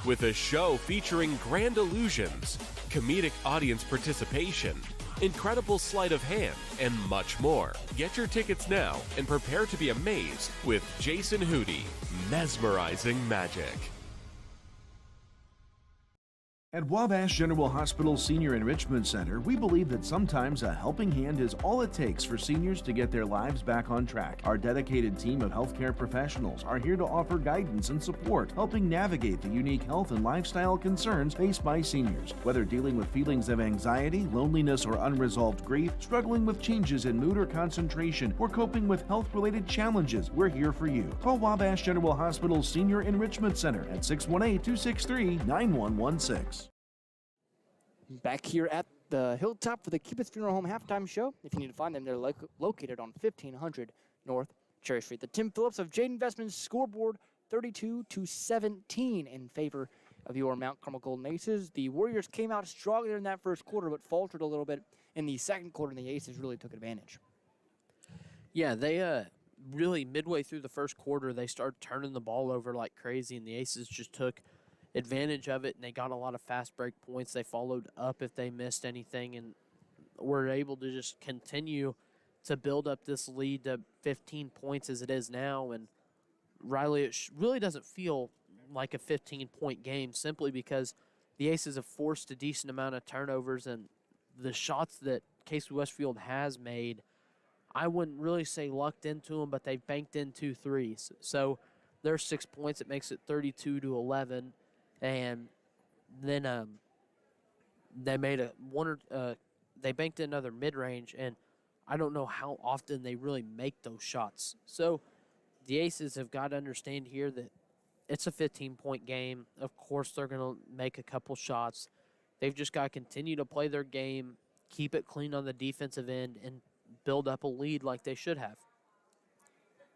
With a show featuring grand illusions, comedic audience participation, incredible sleight of hand, and much more. Get your tickets now and prepare to be amazed with Jason Hootie, Mesmerizing Magic. At Wabash General Hospital Senior Enrichment Center, we believe that sometimes a helping hand is all it takes for seniors to get their lives back on track. Our dedicated team of healthcare professionals are here to offer guidance and support, helping navigate the unique health and lifestyle concerns faced by seniors. Whether dealing with feelings of anxiety, loneliness, or unresolved grief, struggling with changes in mood or concentration, or coping with health-related challenges, we're here for you. Call Wabash General Hospital Senior Enrichment Center at 618-263-9116. Back here at the Hilltop for the Keepus Funeral Home halftime show. If you need to find them, they're located on 1500 North Cherry Street. The Tim Phillips of Jade Investments scoreboard 32-17 in favor of your Mount Carmel Golden Aces. The Warriors came out stronger in that first quarter, but faltered a little bit in the second quarter, and the Aces really took advantage. Yeah, they really midway through the first quarter, they started turning the ball over like crazy, and the Aces just took advantage of it, and they got a lot of fast break points. They followed up if they missed anything, and were able to just continue to build up this lead to 15 points as it is now. And Riley, it really doesn't feel like a 15-point game simply because the Aces have forced a decent amount of turnovers, and the shots that Casey Westfield has made, I wouldn't really say lucked into them, but they've banked in 2 threes. So there's 6 points. It makes it 32-11. And then they made they banked in another mid-range, and I don't know how often they really make those shots. So the Aces have got to understand here that it's a 15-point game. Of course, they're going to make a couple shots. They've just got to continue to play their game, keep it clean on the defensive end, and build up a lead like they should have.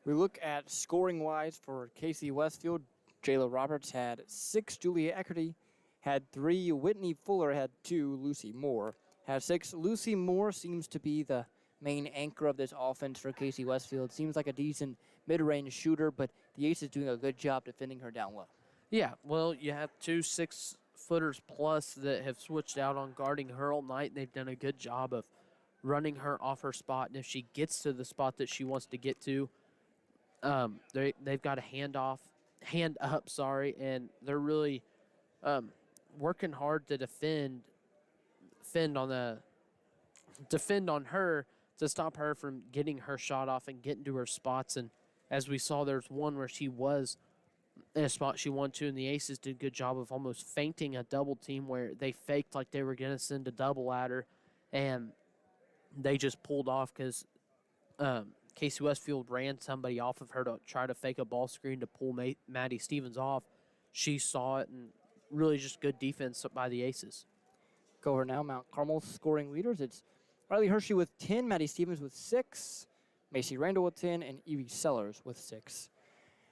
We look at scoring-wise for Casey Westfield. Jayla Roberts had 6. Julia Eckerty had 3. Whitney Fuller had 2. Lucy Moore had 6. Lucy Moore seems to be the main anchor of this offense for Casey Westfield. Seems like a decent mid-range shooter, but the Ace is doing a good job defending her down low. Yeah, well, you have 2 6-footers plus that have switched out on guarding her all night, and they've done a good job of running her off her spot. And if she gets to the spot that she wants to get to, they've got a hand up, and they're really working hard to defend on her to stop her from getting her shot off and getting to her spots and as we saw, there's one where she was in a spot she wanted to, and the Aces did a good job of almost feinting a double team where they faked like they were going to send a double at her, and they just pulled off because Casey Westfield ran somebody off of her to try to fake a ball screen to pull Maddie Stevens off. She saw it, and really just good defense by the Aces. Go over now, Mount Carmel's scoring leaders. It's Riley Hershey with 10, Maddie Stevens with 6, Macy Randall with 10, and Evie Sellers with 6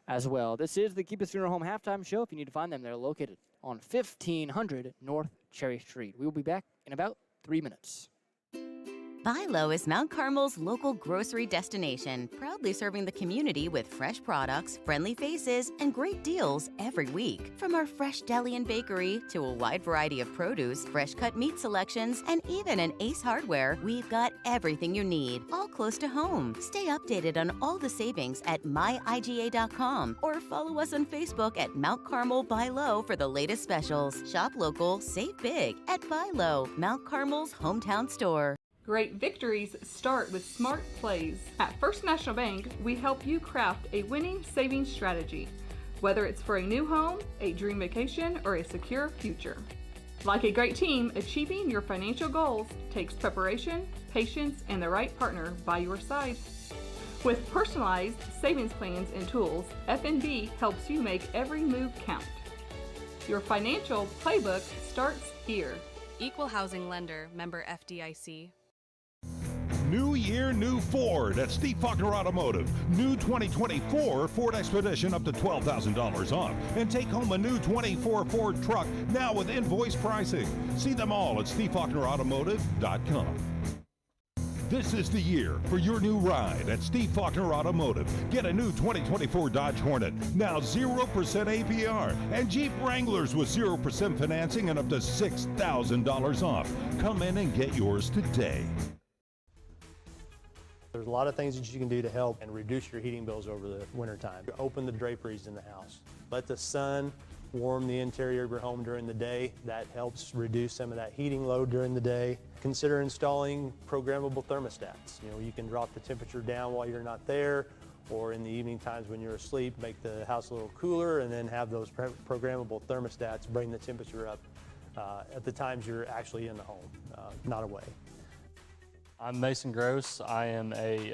as well. This is the Keep It Sooner Home halftime show. If you need to find them, they're located on 1500 North Cherry Street. We will be back in about 3 minutes. Buy Low is Mount Carmel's local grocery destination, proudly serving the community with fresh products, friendly faces, and great deals every week. From our fresh deli and bakery to a wide variety of produce, fresh cut meat selections, and even an Ace Hardware, we've got everything you need, all close to home. Stay updated on all the savings at myiga.com or follow us on Facebook at Mount Carmel Buy Low for the latest specials. Shop local, save big at Buy Low, Mount Carmel's hometown store. Great victories start with smart plays. At First National Bank, we help you craft a winning savings strategy, whether it's for a new home, a dream vacation, or a secure future. Like a great team, achieving your financial goals takes preparation, patience, and the right partner by your side. With personalized savings plans and tools, FNB helps you make every move count. Your financial playbook starts here. Equal housing lender, member FDIC. New year, new Ford at Steve Faulkner Automotive. New 2024 Ford Expedition up to $12,000 off. And take home a new 24 Ford truck now with invoice pricing. See them all at SteveFaulknerAutomotive.com. This is the year for your new ride at Steve Faulkner Automotive. Get a new 2024 Dodge Hornet, now 0% APR, and Jeep Wranglers with 0% financing and up to $6,000 off. Come in and get yours today. There's a lot of things that you can do to help and reduce your heating bills over the wintertime. Open the draperies in the house. Let the sun warm the interior of your home during the day. That helps reduce some of that heating load during the day. Consider installing programmable thermostats. You can drop the temperature down while you're not there, or in the evening times when you're asleep, make the house a little cooler, and then have those programmable thermostats bring the temperature up at the times you're actually in the home, not away. I'm Mason Gross. I am a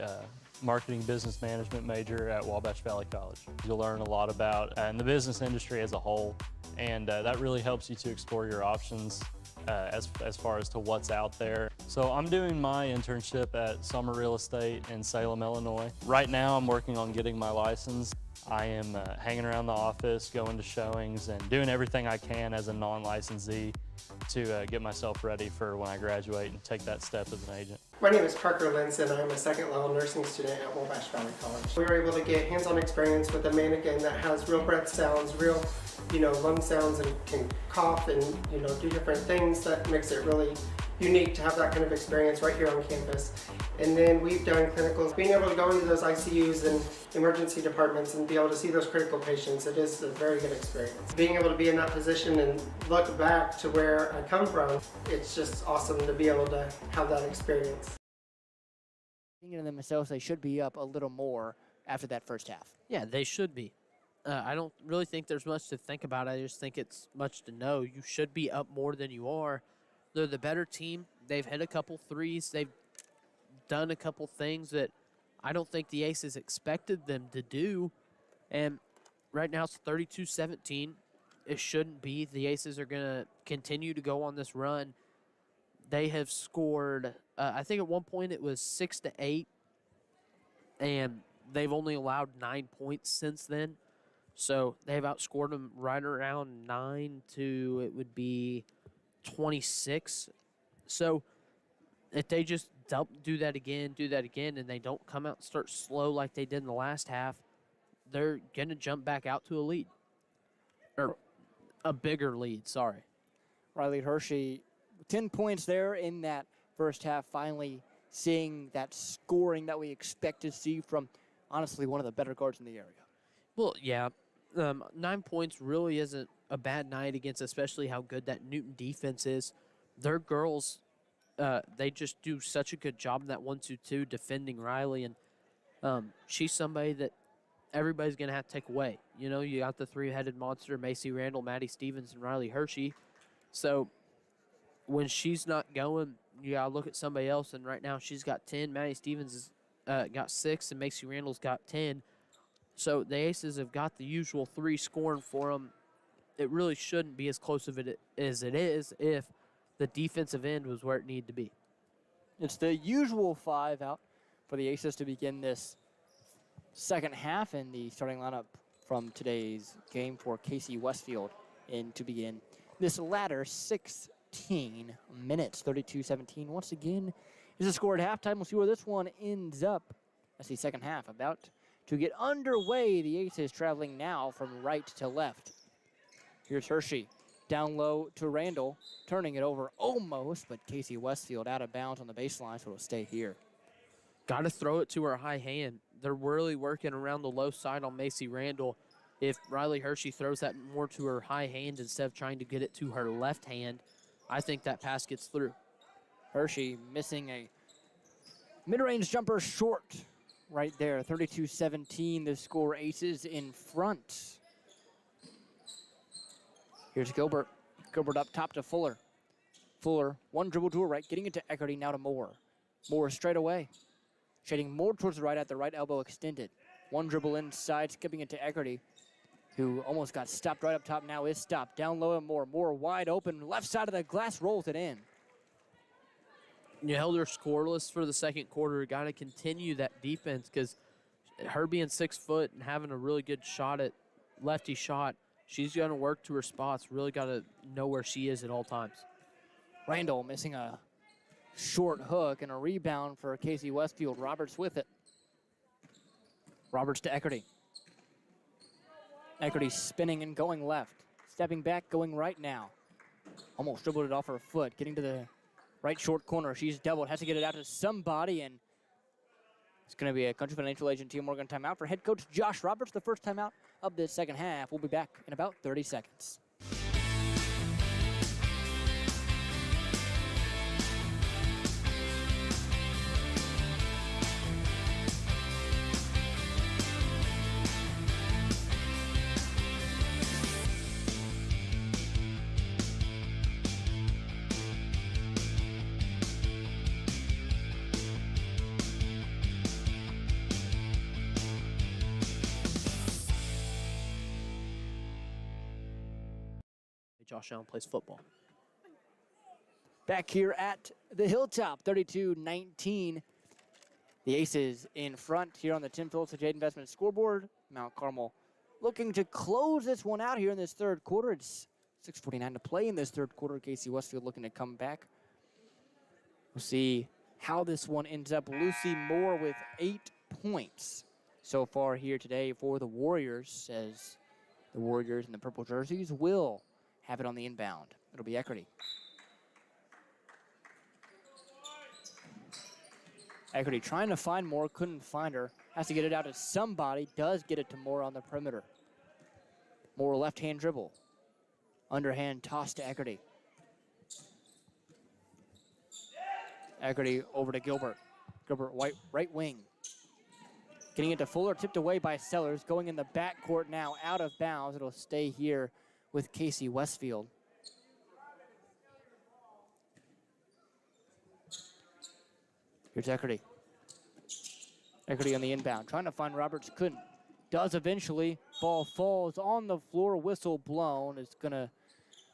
marketing business management major at Wabash Valley College. You'll learn a lot about the business industry as a whole, and that really helps you to explore your options as far as to what's out there. So I'm doing my internship at Summer Real Estate in Salem, Illinois. Right now I'm working on getting my license. I am hanging around the office, going to showings, and doing everything I can as a non-licensee to get myself ready for when I graduate and take that step as an agent. My name is Parker Linson. I'm a second-level nursing student at Wabash Valley College. We were able to get hands-on experience with a mannequin that has real breath sounds, real, lung sounds, and can cough and, do different things. That makes it really unique to have that kind of experience right here on campus. And then we've done clinicals. Being able to go into those ICUs and emergency departments and be able to see those critical patients, it is a very good experience. Being able to be in that position and look back to where I come from, it's just awesome to be able to have that experience. Thinking of themselves, they should be up a little more after that first half. Yeah, they should be. I don't really think there's much to think about. I just think it's much to know. You should be up more than you are. They're the better team. They've hit a couple threes. They've done a couple things that I don't think the Aces expected them to do. And right now it's 32-17. It shouldn't be. The Aces are going to continue to go on this run. They have scored, I think at one point it was 6-8, and they've only allowed 9 points since then. So they've outscored them right around 9 to, it would be 26. So if they just do that again, and they don't come out and start slow like they did in the last half, they're going to jump back out to a lead. Or a bigger lead, sorry. Riley Hershey, 10 points there in that first half, finally seeing that scoring that we expect to see from, honestly, one of the better guards in the area. Well, yeah. 9 points really isn't a bad night against especially how good that Newton defense is. Their girls, they just do such a good job in that 1-2-2 defending Riley, and she's somebody that everybody's going to have to take away. You know, you got the three-headed monster, Macy Randall, Maddie Stevens, and Riley Hershey. So when she's not going, you got to look at somebody else. And right now she's got 10. Maddie Stevens has got 6, and Macy Randall's got 10. So the Aces have got the usual 3 scoring for them. It really shouldn't be as close of it as it is if the defensive end was where it needed to be. It's the usual 5 out for the Aces to begin this second half, and the starting lineup from today's game for KC Westfield to begin this latter 16 minutes, 32-17. Once again, is the score at halftime. We'll see where this one ends up as the second half about to get underway. The Aces traveling now from right to left. Here's Hershey. Down low to Randall, turning it over almost, but KC Westfield out of bounds on the baseline, so it'll stay here. Got to throw it to her high hand. They're really working around the low side on Macy Randall. If Riley Hershey throws that more to her high hand instead of trying to get it to her left hand, I think that pass gets through. Hershey missing a mid-range jumper short right there. 32-17, the score. Aces in front. Here's Gilbert. Gilbert up top to Fuller. Fuller, one dribble to her right, getting it to Eckerty, now to Moore. Moore straight away. Shading more towards the right at the right elbow extended. One dribble inside, skipping it to Eckerty, who almost got stopped right up top, now is stopped. Down low and Moore. Moore wide open, left side of the glass, rolls it in. You held her scoreless for the second quarter. Got to continue that defense because her being 6 foot and having a really good shot at lefty shot, she's going to work to her spots. Really got to know where she is at all times. Randall missing a short hook and a rebound for KC Westfield. Roberts with it. Roberts to Eckerty. Eckerty spinning and going left. Stepping back, going right now. Almost dribbled it off her foot. Getting to the right short corner. She's doubled. Has to get it out to somebody, and it's going to be a Country Financial Agent Team Morgan timeout for head coach Josh Roberts. The first timeout of this second half. We'll be back in about 30 seconds. Josh Allen plays football. Back here at the Hilltop, 32-19. The Aces in front here on the Tim Phillips Jade Investment scoreboard. Mount Carmel looking to close this one out here in this third quarter. It's 6:49 to play in this third quarter. KC Westfield looking to come back. We'll see how this one ends up. Lucy Moore with 8 points so far here today for the Warriors, as the Warriors in the purple jerseys will have it on the inbound. It'll be Eckerty. Eckerty trying to find Moore, couldn't find her. Has to get it out to somebody, does get it to Moore on the perimeter. Moore left-hand dribble. Underhand toss to Eckerty. Eckerty over to Gilbert. Gilbert right wing. Getting it to Fuller, tipped away by Sellers. Going in the backcourt now, out of bounds. It'll stay here with KC Westfield. Here's Eckerty. Eckerty on the inbound, trying to find Roberts, couldn't. Does eventually. Ball falls on the floor, whistle blown. It's gonna,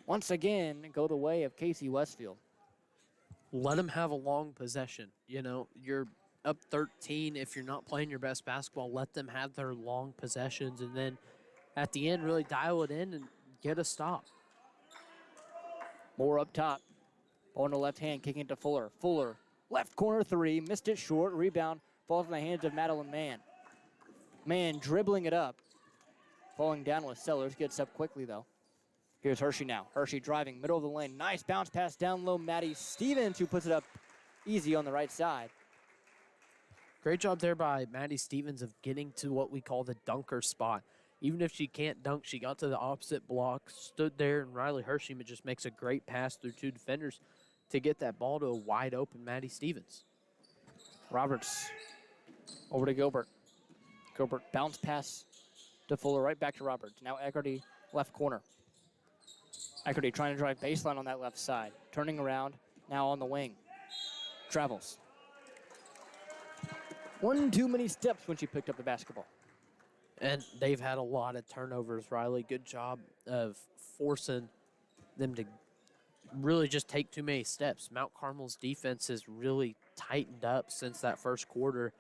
once again, go the way of KC Westfield. Let them have a long possession. You know, you're up 13. If you're not playing your best basketball, let them have their long possessions, and then at the end, really dial it in and get a stop. Moore up top. Ball in the left hand, kicking it to Fuller. Fuller, left corner three, missed it short. Rebound falls in the hands of Madeline Mann. Mann dribbling it up. Falling down with Sellers, gets up quickly though. Here's Hershey now. Hershey driving, middle of the lane. Nice bounce pass down low. Maddie Stevens, who puts it up easy on the right side. Great job there by Maddie Stevens of getting to what we call the dunker spot. Even if she can't dunk, she got to the opposite block, stood there, and Riley Hershey just makes a great pass through 2 defenders to get that ball to a wide open Maddie Stevens. Roberts over to Gilbert. Gilbert bounce pass to Fuller, right back to Roberts. Now Eckerty, left corner. Eckerty trying to drive baseline on that left side. Turning around, now on the wing. Travels. One too many steps when she picked up the basketball. And they've had a lot of turnovers, Riley. Good job of forcing them to really just take too many steps. Mount Carmel's defense has really tightened up since that first quarter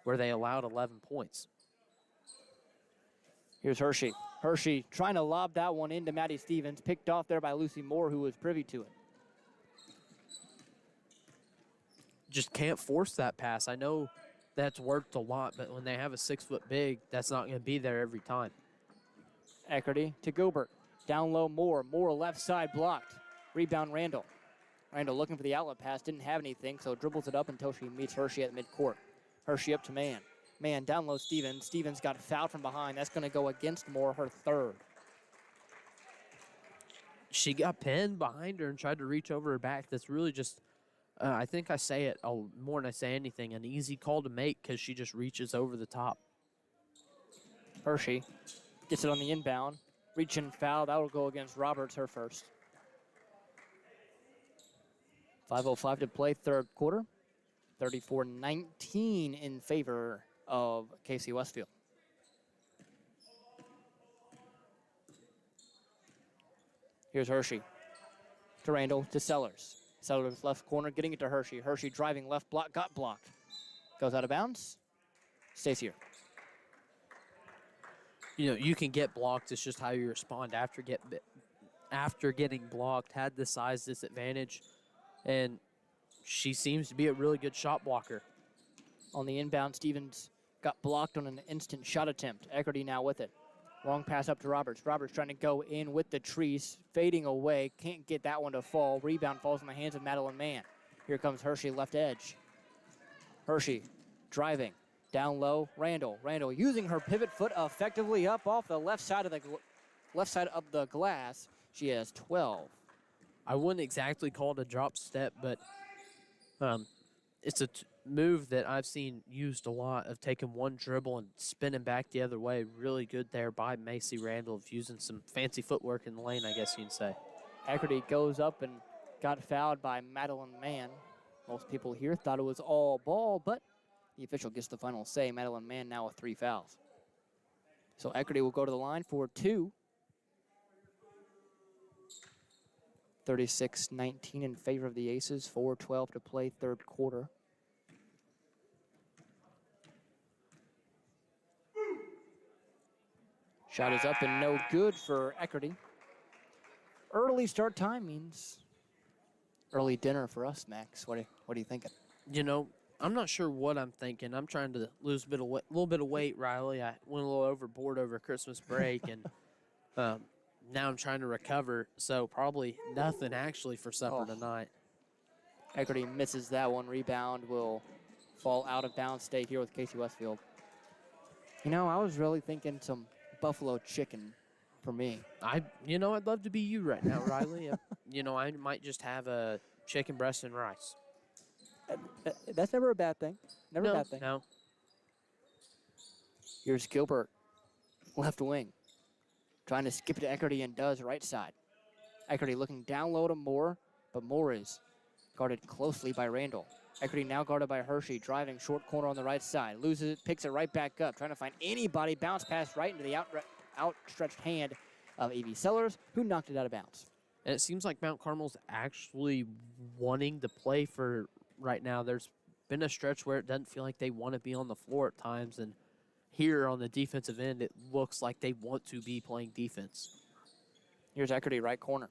where they allowed 11 points. Here's Hershey. Hershey trying to lob that one into Maddie Stevens. Picked off there by Lucy Moore, who was privy to it. Just can't force that pass. I know that's worked a lot, but when they have a 6-foot big, that's not going to be there every time. Eckerty to Gobert. Down low, Moore. Moore left side blocked. Rebound, Randall. Randall looking for the outlet pass. Didn't have anything, so dribbles it up until she meets Hershey at midcourt. Hershey up to Mann. Mann down low, Stevens. Stevens got fouled from behind. That's going to go against Moore, her third. She got pinned behind her and tried to reach over her back. That's really just, I think I say it more than I say anything, an easy call to make because she just reaches over the top. Hershey gets it on the inbound. Reach and foul. That will go against Roberts, her first. 5:05 to play, third quarter. 34-19 in favor of KC Westfield. Here's Hershey to Randall to Sellers. Sellers left corner, getting it to Hershey. Hershey driving left block, got blocked. Goes out of bounds. Stays here. You know, you can get blocked. It's just how you respond after getting blocked. Had the size disadvantage, and she seems to be a really good shot blocker. On the inbound, Stevens got blocked on an instant shot attempt. Eckerty now with it. Long pass up to Roberts. Roberts trying to go in with the trees, fading away. Can't get that one to fall. Rebound falls in the hands of Madeline Mann. Here comes Hershey, left edge. Hershey driving. Down low, Randall. Randall using her pivot foot effectively up off the left side of the glass. She has 12. I wouldn't exactly call it a drop step, but it's a move that I've seen used a lot of taking one dribble and spinning back the other way. Really good there by Macy Randall of using some fancy footwork in the lane, I guess you'd say. Eckerty goes up and got fouled by Madeline Mann. Most people here thought it was all ball, but the official gets the final say. Madeline Mann now with 3 fouls. So Eckerty will go to the line for 2. 36-19 in favor of the Aces. 4:12 to play, third quarter. Shot is up and no good for Eckerty. Early start time means early dinner for us, Max. What are you thinking? You know, I'm not sure what I'm thinking. I'm trying to lose a little bit of weight, Riley. I went a little overboard over Christmas break, and now I'm trying to recover. So probably nothing actually for supper tonight. Eckerty misses that one. Rebound will fall out of bounds. Stay here with KC Westfield. You know, I was really thinking some buffalo chicken for me. I'd love to be you right now, Riley. I might just have a chicken breast and rice. That's never a bad thing. Never a bad thing. No. Here's Gilbert, left wing. Trying to skip it to Eckerty and does right side. Eckerty looking down low to Moore, but Moore is guarded closely by Randall. Eckerty now guarded by Hershey, driving short corner on the right side. Loses it, picks it right back up, trying to find anybody. Bounce pass right into the outstretched hand of A.V. Sellers, who knocked it out of bounds. And it seems like Mount Carmel's actually wanting to play for right now. There's been a stretch where it doesn't feel like they want to be on the floor at times, and here on the defensive end, it looks like they want to be playing defense. Here's Eckerty, right corner.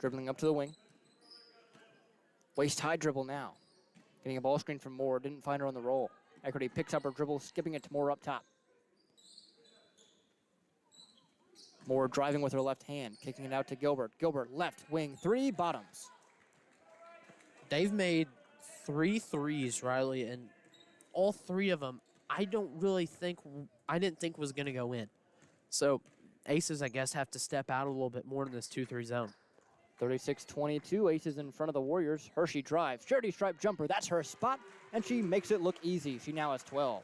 Dribbling up to the wing. Waist-high dribble now. Getting a ball screen from Moore. Didn't find her on the roll. Eckerty picks up her dribble, skipping it to Moore up top. Moore driving with her left hand, kicking it out to Gilbert. Gilbert, left wing, 3, bottoms. They've made 3 threes, Riley, and all 3 of them I didn't think was going to go in. So Aces, I guess, have to step out a little bit more in this 2-3 zone. 36-22, Aces in front of the Warriors. Hershey drives, charity stripe jumper, that's her spot, and she makes it look easy. She now has 12.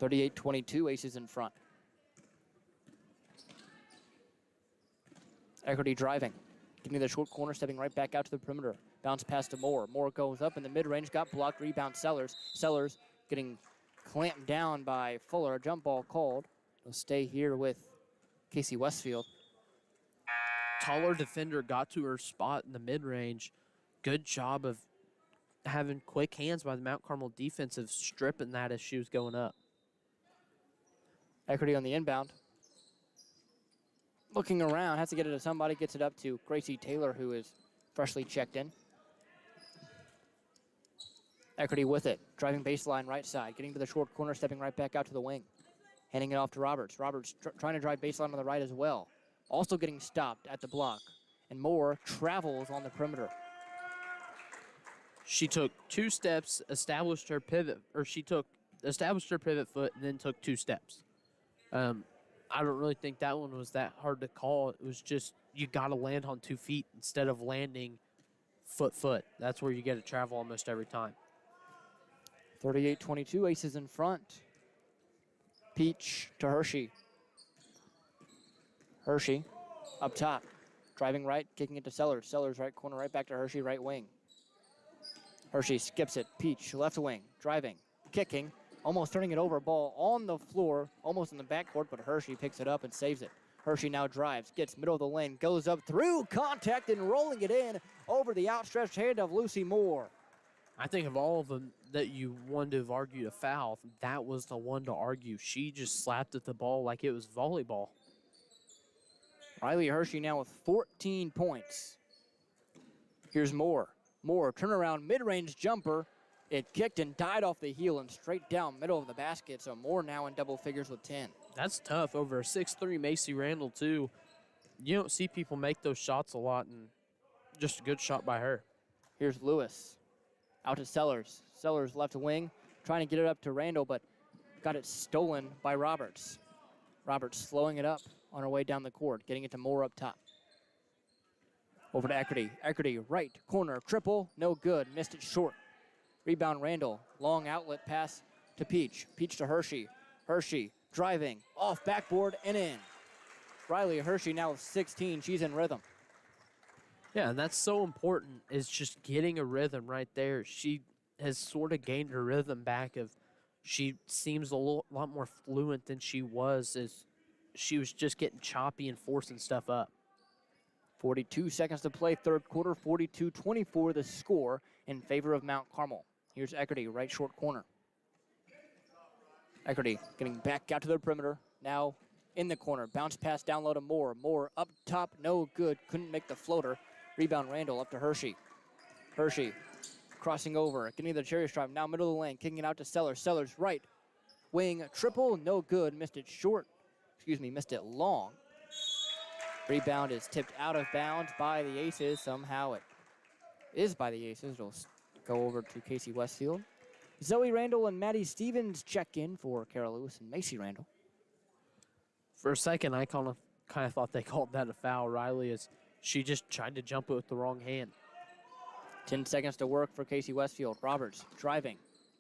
38-22, Aces in front. Equity driving. Getting to the short corner, stepping right back out to the perimeter. Bounce pass to Moore. Moore goes up in the mid-range, got blocked, rebound Sellers. Sellers getting clamped down by Fuller. A jump ball called. He'll stay here with Casey Westfield. Taller defender got to her spot in the mid-range. Good job of having quick hands by the Mount Carmel defense of stripping that as she was going up. Equity on the inbound. Looking around, has to get it to somebody, gets it up to Gracie Taylor, who is freshly checked in. Equity with it, driving baseline right side, getting to the short corner, stepping right back out to the wing. Handing it off to Roberts. Roberts trying to drive baseline on the right as well. Also getting stopped at the block. And Moore travels on the perimeter. She took 2 steps, established her pivot foot, and then took 2 steps. I don't really think that one was that hard to call. It was just you got to land on 2 feet instead of landing foot. That's where you get to travel almost every time. 38-22, Aces in front. Peach to Hershey. Hershey up top, driving right, kicking it to Sellers. Sellers right corner, right back to Hershey, right wing. Hershey skips it. Peach left wing, driving, kicking, almost turning it over. Ball on the floor, almost in the backcourt, but Hershey picks it up and saves it. Hershey now drives, gets middle of the lane, goes up through contact and rolling it in over the outstretched hand of Lucy Moore. I think of all of them that you wanted to have argued a foul, that was the one to argue. She just slapped at the ball like it was volleyball. Riley Hershey now with 14 points. Here's Moore. Moore, turnaround, mid-range jumper. It kicked and died off the heel and straight down middle of the basket, so Moore now in double figures with 10. That's tough over a 6'3" Macy Randall, too. You don't see people make those shots a lot, and just a good shot by her. Here's Lewis. Out to Sellers. Sellers left wing, trying to get it up to Randall, but got it stolen by Roberts. Roberts slowing it up on her way down the court, getting it to Moore up top. Over to Equity. Equity, right corner, triple, no good, missed it short. Rebound Randall, long outlet pass to Peach. Peach to Hershey. Hershey driving, off backboard and in. Riley Hershey now with 16, she's in rhythm. Yeah, and that's so important, is just getting a rhythm right there. She has sort of gained her rhythm back of, she seems a lot more fluent than she was, as she was just getting choppy and forcing stuff up. 42 seconds to play, third quarter, 42-24 the score in favor of Mount Carmel. Here's Equity, right short corner. Equity getting back out to the perimeter, now in the corner. Bounce pass down low to Moore. Moore up top, no good, couldn't make the floater. Rebound Randall up to Hershey. Hershey crossing over, getting the cherry stripe, now middle of the lane, kicking it out to Sellers. Sellers right wing, triple, no good, missed it short. Missed it long. Rebound is tipped out of bounds by the Aces. Somehow it is by the Aces. It'll go over to Casey Westfield. Zoe Randall and Maddie Stevens check in for Kara Lewis and Macy Randall. For a second, I kind of thought they called that a foul. Riley, as she just tried to jump it with the wrong hand. 10 seconds to work for Casey Westfield. Roberts driving,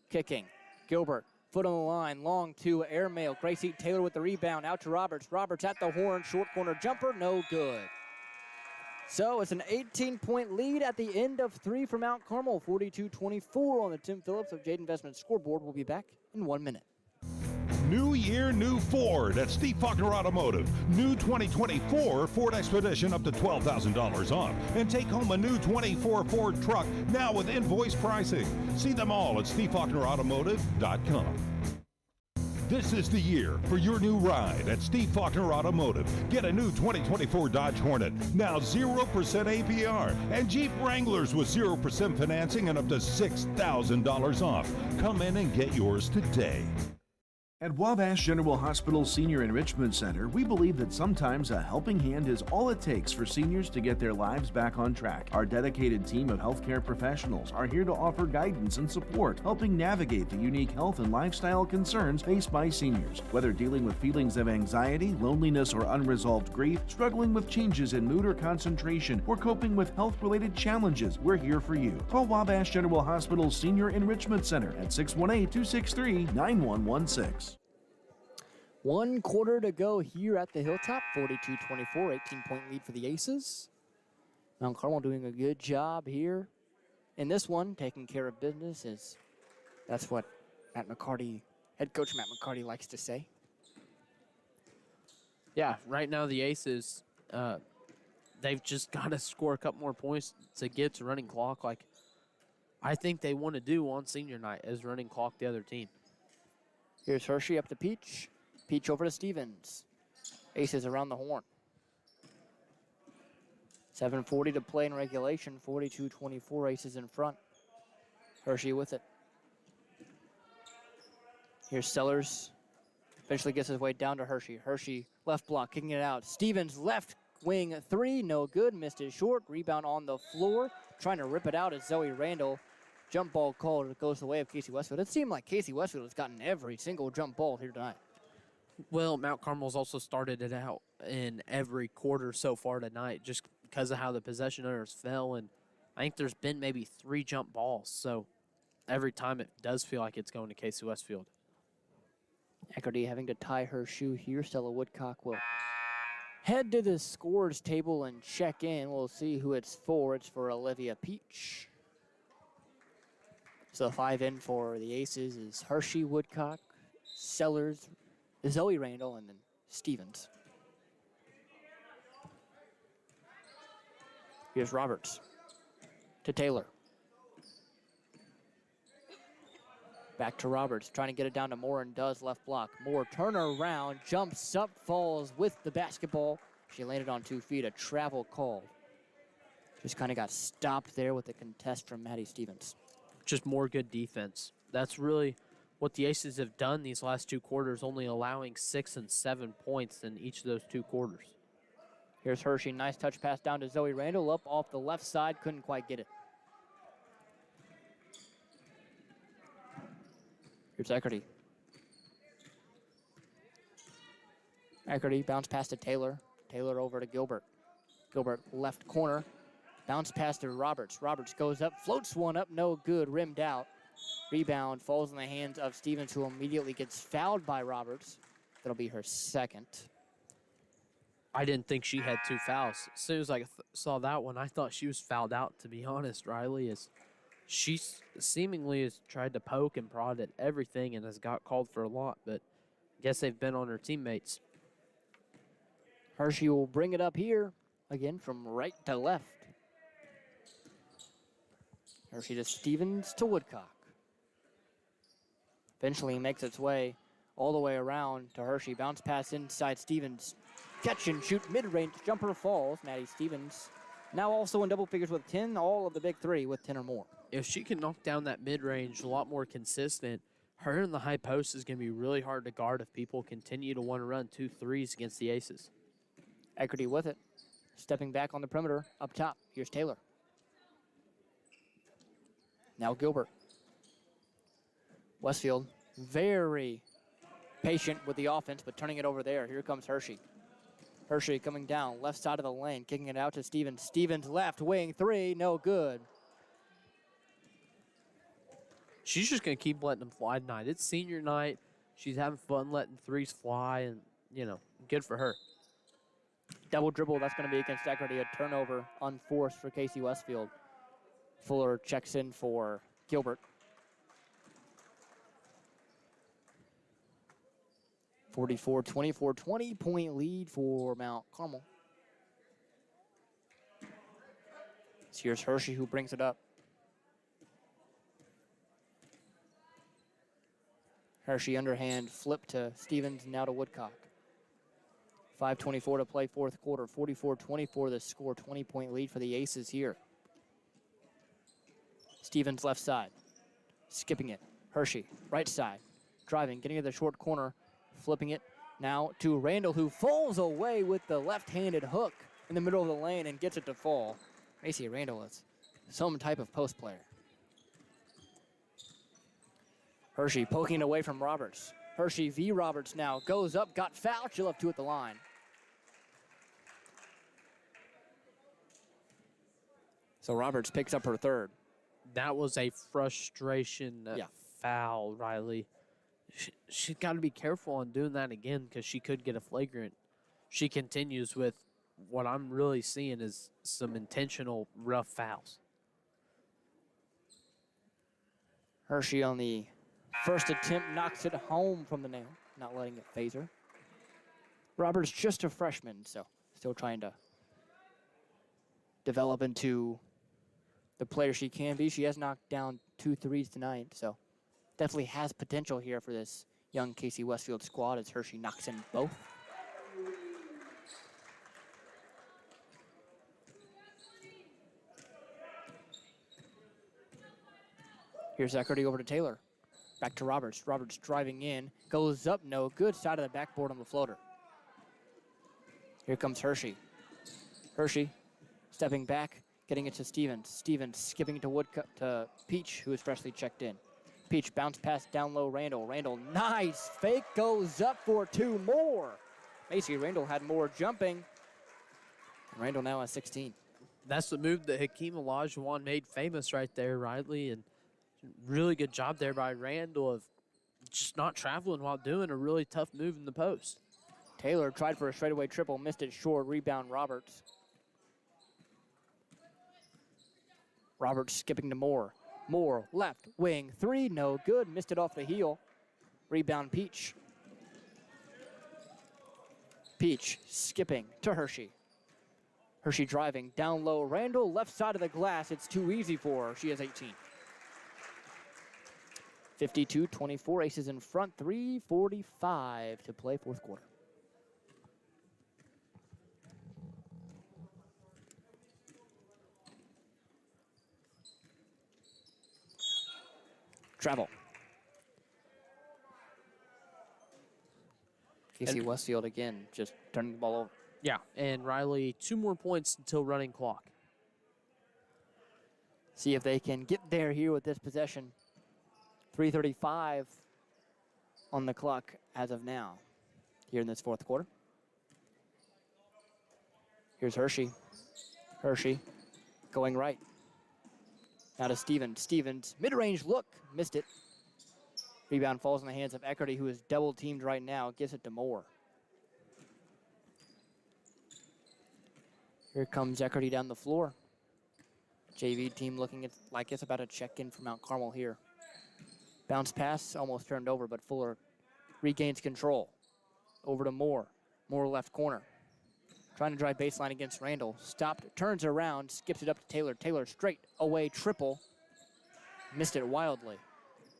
kicking. Gilbert, foot on the line, long two, airmail. Gracie Taylor with the rebound, out to Roberts. Roberts at the horn, short corner jumper, no good. So it's an 18-point lead at the end of 3 for Mount Carmel, 42-24 on the Tim Phillips of Jade Investment scoreboard. We'll be back in 1 minute. New year, new Ford at Steve Faulkner Automotive. New 2024 Ford Expedition up to $12,000 off. And take home a new 24 Ford truck now with invoice pricing. See them all at SteveFaulknerAutomotive.com. This is the year for your new ride at Steve Faulkner Automotive. Get a new 2024 Dodge Hornet, now 0% APR, and Jeep Wranglers with 0% financing and up to $6,000 off. Come in and get yours today. At Wabash General Hospital Senior Enrichment Center, we believe that sometimes a helping hand is all it takes for seniors to get their lives back on track. Our dedicated team of healthcare professionals are here to offer guidance and support, helping navigate the unique health and lifestyle concerns faced by seniors. Whether dealing with feelings of anxiety, loneliness, or unresolved grief, struggling with changes in mood or concentration, or coping with health-related challenges, we're here for you. Call Wabash General Hospital Senior Enrichment Center at 618-263-9116. 1 quarter to go here at the Hilltop. 42-24, 18-point lead for the Aces. Mount Carmel doing a good job here in this one, taking care of business. That's what head coach Matt McCarty likes to say. Yeah, right now the Aces, they've just got to score a couple more points to get to running clock like I think they want to do on senior night, is running clock the other team. Here's Hershey up to Peach. Peach over to Stevens. Aces around the horn. 7:40 to play in regulation. 42-24, Aces in front. Hershey with it. Here's Sellers. Eventually gets his way down to Hershey. Hershey left block, kicking it out. Stevens left wing 3, no good. Missed it short. Rebound on the floor. Trying to rip it out is Zoe Randall. Jump ball called. It goes the way of Casey Westfield. It seemed like Casey Westfield has gotten every single jump ball here tonight. Well, Mount Carmel's also started it out in every quarter so far tonight just because of how the possession owners fell. And I think there's been maybe 3 jump balls. So every time it does feel like it's going to Casey Westfield. Eckerty having to tie her shoe here. Stella Woodcock will head to the scores table and check in. We'll see who it's for. It's for Olivia Peach. So 5 in for the Aces is Hershey, Woodcock, Sellers, Zoe Randall, and then Stevens. Here's Roberts to Taylor. Back to Roberts, trying to get it down to Moore and does left block. Moore turnaround, jumps up, falls with the basketball. She landed on 2 feet, a travel call. Just kind of got stopped there with the contest from Maddie Stevens. Just more good defense. That's really what the Aces have done these last 2 quarters, only allowing 6 and 7 points in each of those 2 quarters. Here's Hershey, nice touch pass down to Zoe Randall, up off the left side, couldn't quite get it. Here's Eckerty. Eckerty bounce pass to Taylor. Taylor over to Gilbert. Gilbert left corner. Bounce pass to Roberts. Roberts goes up, floats one up, no good, rimmed out. Rebound falls in the hands of Stevens, who immediately gets fouled by Roberts. That'll be her second. I didn't think she had 2 fouls. As soon as I saw that one, I thought she was fouled out, to be honest, Riley. She seemingly has tried to poke and prod at everything and has got called for a lot, but I guess they've been on her teammates. Hershey will bring it up here, again from right to left. Hershey to Stevens to Woodcock. Eventually makes its way all the way around to Hershey. Bounce pass inside Stevens. Catch and shoot mid-range jumper falls. Maddie Stevens now also in double figures with 10. All of the big 3 with 10 or more. If she can knock down that mid-range a lot more consistent, her in the high post is going to be really hard to guard if people continue to want to run 2 threes against the Aces. Eckerty with it. Stepping back on the perimeter. Up top, here's Taylor. Now Gilbert. Westfield, very patient with the offense, but turning it over there. Here comes Hershey. Hershey coming down, left side of the lane, kicking it out to Stevens. Stevens left wing 3, no good. She's just going to keep letting them fly tonight. It's senior night. She's having fun letting 3s fly, and, good for her. Double dribble, that's going to be against Eckerty. A turnover unforced for Casey Westfield. Fuller checks in for Gilbert. 44-24, 20-point lead for Mount Carmel. So here's Hershey who brings it up. Hershey underhand flip to Stevens, now to Woodcock. 5:24 to play, 4th quarter. 44-24 the score, 20-point lead for the Aces here. Stevens left side, skipping it. Hershey, right side, driving, getting to the short corner, flipping it now to Randall, who falls away with the left-handed hook in the middle of the lane and gets it to fall. Macy Randall is some type of post player. Hershey poking away from Roberts. Hershey v. Roberts now goes up, got fouled. She'll have 2 at the line. So Roberts picks up her 3rd. That was a frustration foul, Riley. she's got to be careful on doing that again because she could get a flagrant. She continues with what I'm really seeing is some intentional rough fouls. Hershey on the first attempt knocks it home from the nail, not letting it phase her. Roberts just a freshman, so still trying to develop into the player she can be. She has knocked down 2 threes tonight, so definitely has potential here for this young KC Westfield squad as Hershey knocks in both. Here's Eckerty over to Taylor. Back to Roberts. Roberts driving in. Goes up, no good. Side of the backboard on the floater. Here comes Hershey. Hershey stepping back, getting it to Stevens. Stevens skipping to Peach, who is freshly checked in. Peach bounce pass down low, Randall. Randall, nice fake, goes up for 2 more. Macy Randall had more jumping. Randall now has 16. That's the move that Hakeem Olajuwon made famous right there, Riley, and really good job there by Randall of just not traveling while doing a really tough move in the post. Taylor tried for a straightaway triple, missed it short, rebound Roberts. Roberts skipping to Moore. Moore, left wing, 3, no good, missed it off the heel. Rebound Peach. Peach skipping to Hershey. Hershey driving, down low, Randall, left side of the glass, it's too easy for her, she has 18. 52-24, Aces in front, 3:45 to play fourth quarter. Travel. KC Westfield again, just turning the ball over. Yeah, and Riley, 2 more points until running clock. See if they can get there here with this possession. 3:35 on the clock as of now here in this fourth quarter. Here's Hershey. Hershey going right. Now to Stevens. Stevens, mid-range look, missed it. Rebound falls in the hands of Eckerty, who is double-teamed right now, gives it to Moore. Here comes Eckerty down the floor. JV team looking like it's about to check in from Mount Carmel here. Bounce pass, almost turned over, but Fuller regains control. Over to Moore. Moore left corner. Trying to drive baseline against Randall. Stopped, turns around, skips it up to Taylor. Taylor straight away, triple. Missed it wildly.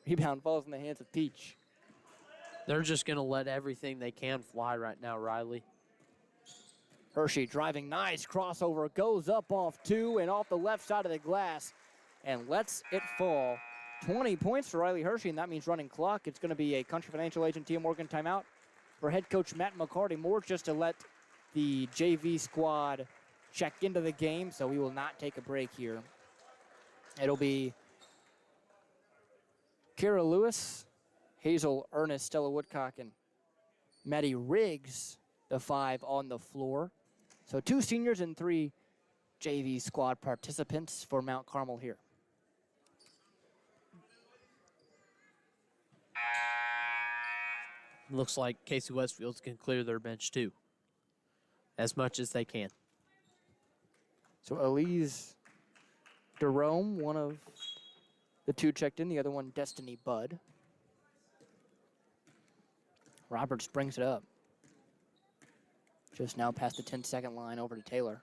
Rebound falls in the hands of Peach. They're just going to let everything they can fly right now, Riley. Hershey driving, nice crossover, goes up off 2 and off the left side of the glass and lets it fall. 20 points for Riley Hershey, and that means running clock. It's going to be a Country Financial Agent Tia Morgan timeout for head coach Matt McCarty. More just to let the JV squad check into the game, so we will not take a break here. It'll be Kara Lewis, Hazel Ernest, Stella Woodcock, and Maddie Riggs, the 5 on the floor. So 2 seniors and 3 JV squad participants for Mount Carmel here. Looks like KC Westfield can clear their bench too, as much as they can. So Elise Jerome, one of the 2 checked in, the other one Destiny Budd. Roberts brings it up. Just now past the 10-second line over to Taylor.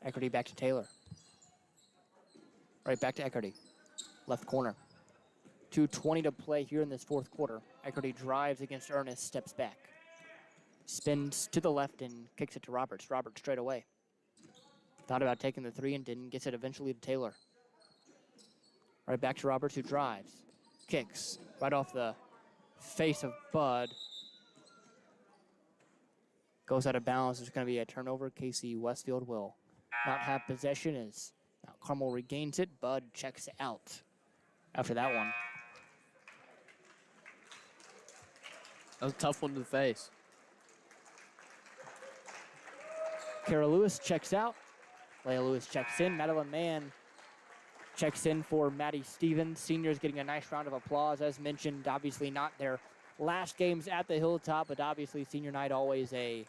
Eckerty back to Taylor. Right back to Eckerty. Left corner. 2:20 to play here in this fourth quarter. Eckerty drives against Ernest, steps back. Spins to the left and kicks it to Roberts. Roberts straight away. Thought about taking the 3 and didn't. Gets it eventually to Taylor. Right back to Roberts, who drives. Kicks right off the face of Bud. Goes out of bounds. There's going to be a turnover. KC Westfield will not have possession as Mount Carmel regains it. Bud checks out after that one. That was a tough one to face. Kara Lewis checks out. Leia Lewis checks in. Madeline Mann checks in for Maddie Stevens. Seniors getting a nice round of applause. As mentioned, obviously not their last games at the Hilltop, but obviously senior night always a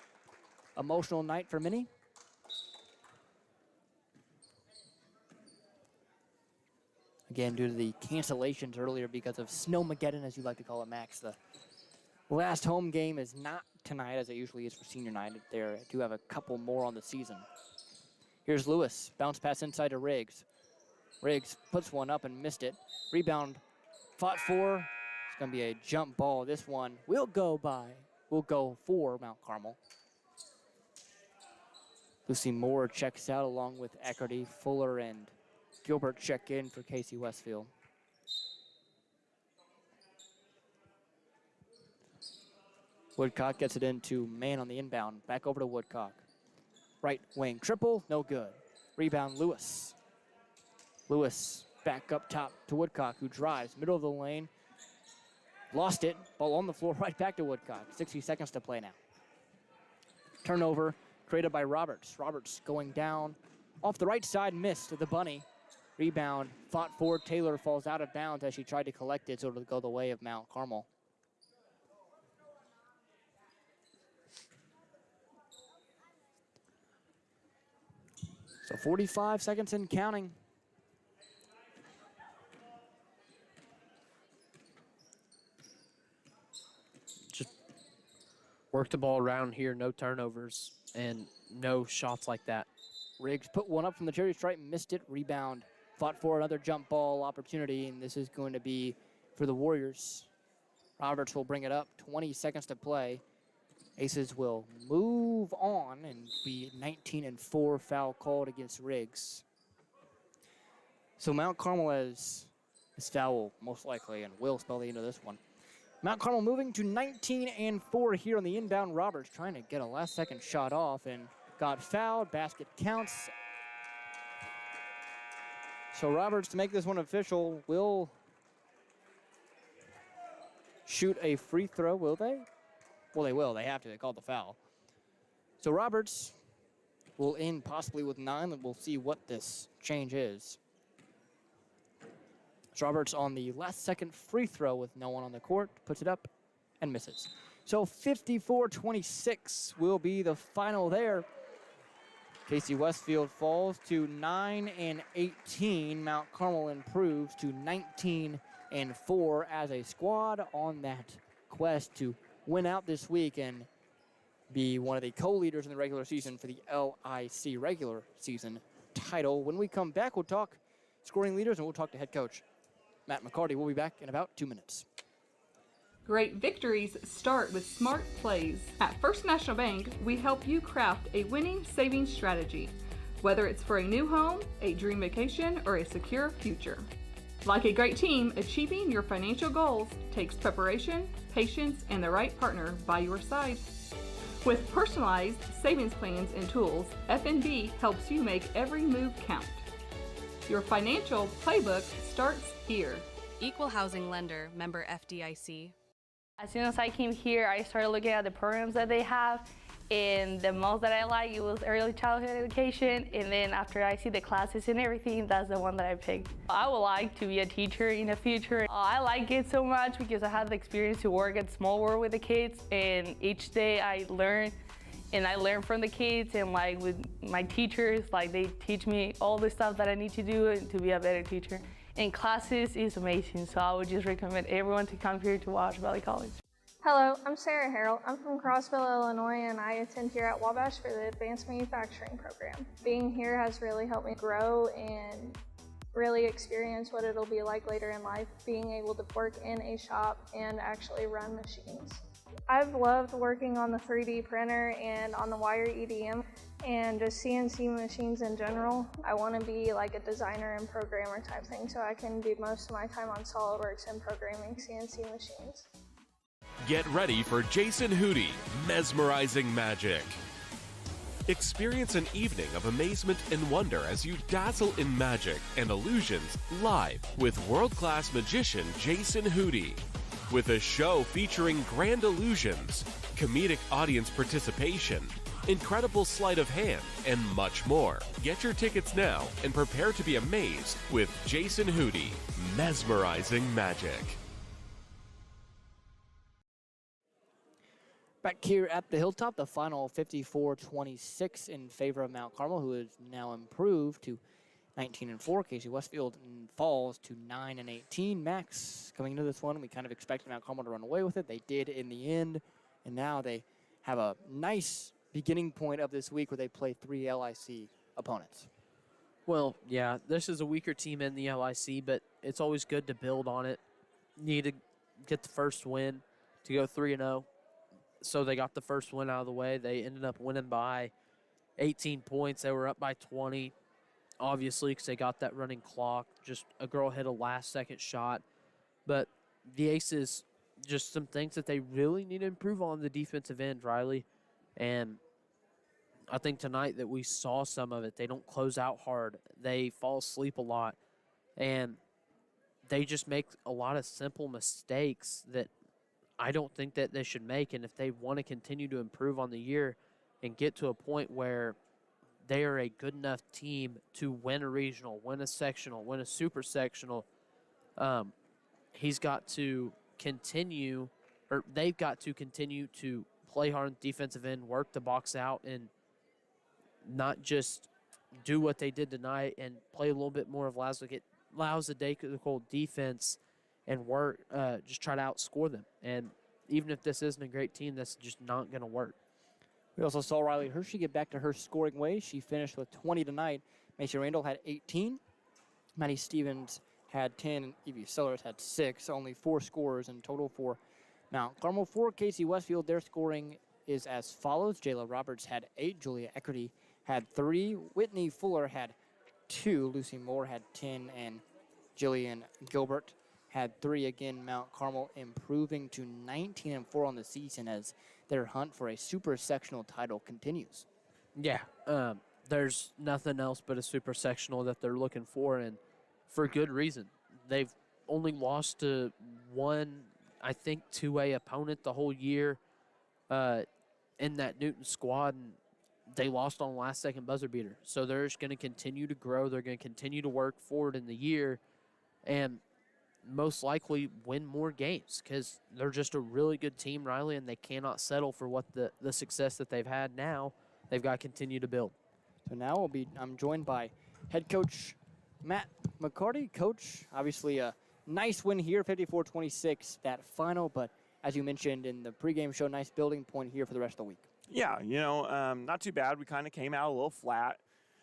emotional night for many. Again, due to the cancellations earlier because of Snowmageddon, as you like to call it, Max. The last home game is not tonight, as it usually is for senior night. They do have a couple more on the season. Here's Lewis. Bounce pass inside to Riggs. Riggs puts one up and missed it. Rebound fought for. It's going to be a jump ball. This one will go for Mount Carmel. Lucy Moore checks out along with Eckerty, Fuller, and Gilbert check in for Casey Westfield. Woodcock gets it into man on the inbound. Back over to Woodcock. Right wing triple, no good. Rebound Lewis. Lewis back up top to Woodcock, who drives middle of the lane. Lost it, ball on the floor, right back to Woodcock. 60 seconds to play now. Turnover created by Roberts. Roberts going down off the right side, missed the bunny. Rebound, fought for. Taylor falls out of bounds as she tried to collect it, so it'll go the way of Mount Carmel. So 45 seconds and counting. Just work the ball around here, no turnovers, and no shots like that. Riggs put one up from the charity stripe, missed it. Rebound, fought for another jump ball opportunity, and this is going to be for the Warriors. Roberts will bring it up, 20 seconds to play. Aces will move on and be 19-4 foul called against Riggs. So Mount Carmel has this foul most likely and will spell the end of this one. Mount Carmel moving to 19-4 here on the inbound. Roberts trying to get a last-second shot off and got fouled. Basket counts. So Roberts, to make this one official, will shoot a free throw, will they? Well, they will. They have to. They called the foul. So Roberts will end possibly with 9, and we'll see what this change is. So Roberts on the last second free throw with no one on the court, puts it up and misses. So 54-26 will be the final there. Casey Westfield falls to 9-18. Mount Carmel improves to 19-4 as a squad on that quest to win out this week and be one of the co-leaders in the regular season for the LIC regular season title. When we come back, we'll talk scoring leaders and we'll talk to head coach Matt McCarty. We'll be back in about 2 minutes. Great victories start with smart plays. At First National Bank, we help you craft a winning savings strategy, whether it's for a new home, a dream vacation, or a secure future. Like a great team, achieving your financial goals takes preparation, patience, and the right partner by your side. With personalized savings plans and tools, FNB helps you make every move count. Your financial playbook starts here. Equal housing lender, member FDIC. As soon as I came here, I started looking at the programs that they have, and the most that I like, it was early childhood education, and then after I see the classes and everything, that's the one that I picked. I would like to be a teacher in the future. I like it so much because I had the experience to work at Small World with the kids, and each day I learn, and I learn from the kids, and like with my teachers, like they teach me all the stuff that I need to do to be a better teacher. And classes is amazing, so I would just recommend everyone to come here to Wabash Valley College. Hello, I'm Sarah Harrell. I'm from Crossville, Illinois, and I attend here at Wabash for the Advanced Manufacturing Program. Being here has really helped me grow and really experience what it'll be like later in life, being able to work in a shop and actually run machines. I've loved working on the 3D printer and on the wire EDM and just CNC machines in general. I want to be like a designer and programmer type thing, so I can do most of my time on SolidWorks and programming CNC machines. Get ready for Jason Hootie, Mesmerizing Magic. Experience an evening of amazement and wonder as you dazzle in magic and illusions live with world-class magician Jason Hootie. With a show featuring grand illusions, comedic audience participation, incredible sleight of hand, and much more. Get your tickets now and prepare to be amazed with Jason Hootie, Mesmerizing Magic. Back here at the Hilltop, the final 54-26 in favor of Mount Carmel, who has now improved to 19-4. Casey Westfield falls to 9-18. Max, coming into this one, we kind of expected Mount Carmel to run away with it. They did in the end, and now they have a nice beginning point of this week where they play 3 LIC opponents. Well, yeah, this is a weaker team in the LIC, but it's always good to build on it. Need to get the first win to go 3-0. So they got the first win out of the way. They ended up winning by 18 points. They were up by 20, obviously, because they got that running clock. Just a girl hit a last-second shot. But the Aces, just some things that they really need to improve on the defensive end, Riley. And I think tonight that we saw some of it. They don't close out hard. They fall asleep a lot. And they just make a lot of simple mistakes that I don't think that they should make. And if they want to continue to improve on the year and get to a point where they are a good enough team to win a regional, win a sectional, win a super sectional, he's got to continue, or they've got to continue to play hard on the defensive end, work the box out, and not just do what they did tonight and play a little bit more of lackadaisical defense and work, just try to outscore them. And even if this isn't a great team, that's just not going to work. We also saw Riley Hershey get back to her scoring ways. She finished with 20 tonight. Macy Randall had 18. Maddie Stevens had 10. And Evie Sellers had 6. Only 4 scorers in total for Mount Carmel. For Casey Westfield, their scoring is as follows. Jayla Roberts had 8. Julia Eckerty had 3. Whitney Fuller had 2. Lucy Moore had 10. And Jillian Gilbert had 3. Again, Mount Carmel improving to 19-4 on the season as their hunt for a super sectional title continues. Yeah, there's nothing else but a super sectional that they're looking for, and for good reason. They've only lost to one, I think, 2A opponent the whole year in that Newton squad, and they lost on the last-second buzzer beater. So they're just going to continue to grow. They're going to continue to work forward in the year, and most likely win more games because they're just a really good team, Riley, and they cannot settle for what the success that they've had now. They've got to continue to build. So now I'm joined by head coach Matt McCarty. Coach, obviously a nice win here, 54-26, that final, but as you mentioned in the pregame show, nice building point here for the rest of the week. Yeah, not too bad. We kind of came out a little flat.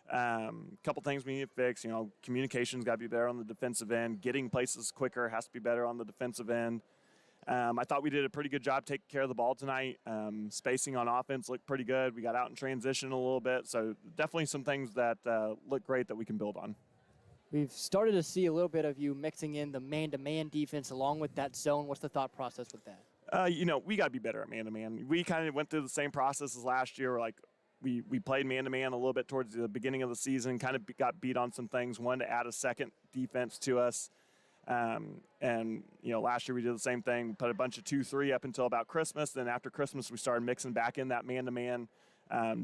Couple things we need to fix. Communication's got to be better on the defensive end. Getting places quicker has to be better on the defensive end. I thought we did a pretty good job taking care of the ball tonight. Spacing on offense looked pretty good. We got out in transition a little bit. So definitely some things that look great that we can build on. We've started to see a little bit of you mixing in the man-to-man defense along with that zone. What's the thought process with that? We got to be better at man-to-man. We kind of went through the same process as last year. We played man-to-man a little bit towards the beginning of the season, kind of got beat on some things, wanted to add a second defense to us. Last year we did the same thing, put a bunch of 2-3 up until about Christmas. Then after Christmas, we started mixing back in that man-to-man,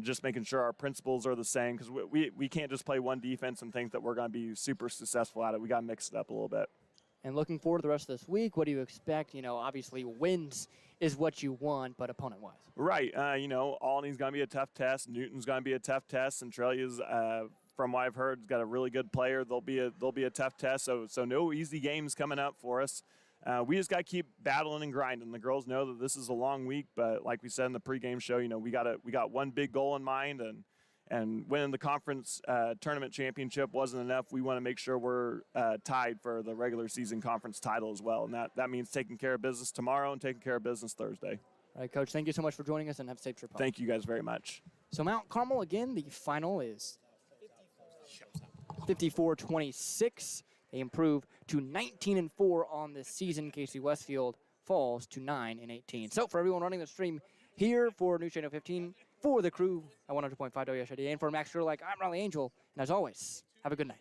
just making sure our principles are the same because we can't just play one defense and think that we're going to be super successful at it. We got to mix it up a little bit. And looking forward to the rest of this week, what do you expect? Obviously wins is what you want, but opponent-wise. Right. Albany's going to be a tough test. Newton's going to be a tough test. Centralia's, from what I've heard, has got a really good player. They'll be a tough test. So no easy games coming up for us. We just got to keep battling and grinding. The girls know that this is a long week, but like we said in the pregame show, we got one big goal in mind, and winning the conference tournament championship wasn't enough. We want to make sure we're tied for the regular season conference title as well. And that means taking care of business tomorrow and taking care of business Thursday. All right, Coach, thank you so much for joining us and have a safe trip home. Thank you guys very much. So Mount Carmel, again, the final is 54-26. They improve to 19-4 on the season. Casey Westfield falls to 9-18. So for everyone running the stream here for News Channel 15, for the crew at 100.5 WSID, and for Max Sherlock, I'm Riley Angel. And as always, have a good night.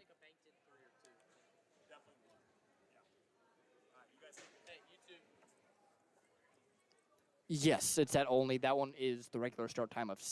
Yes, it's at only. That one is the regular start time of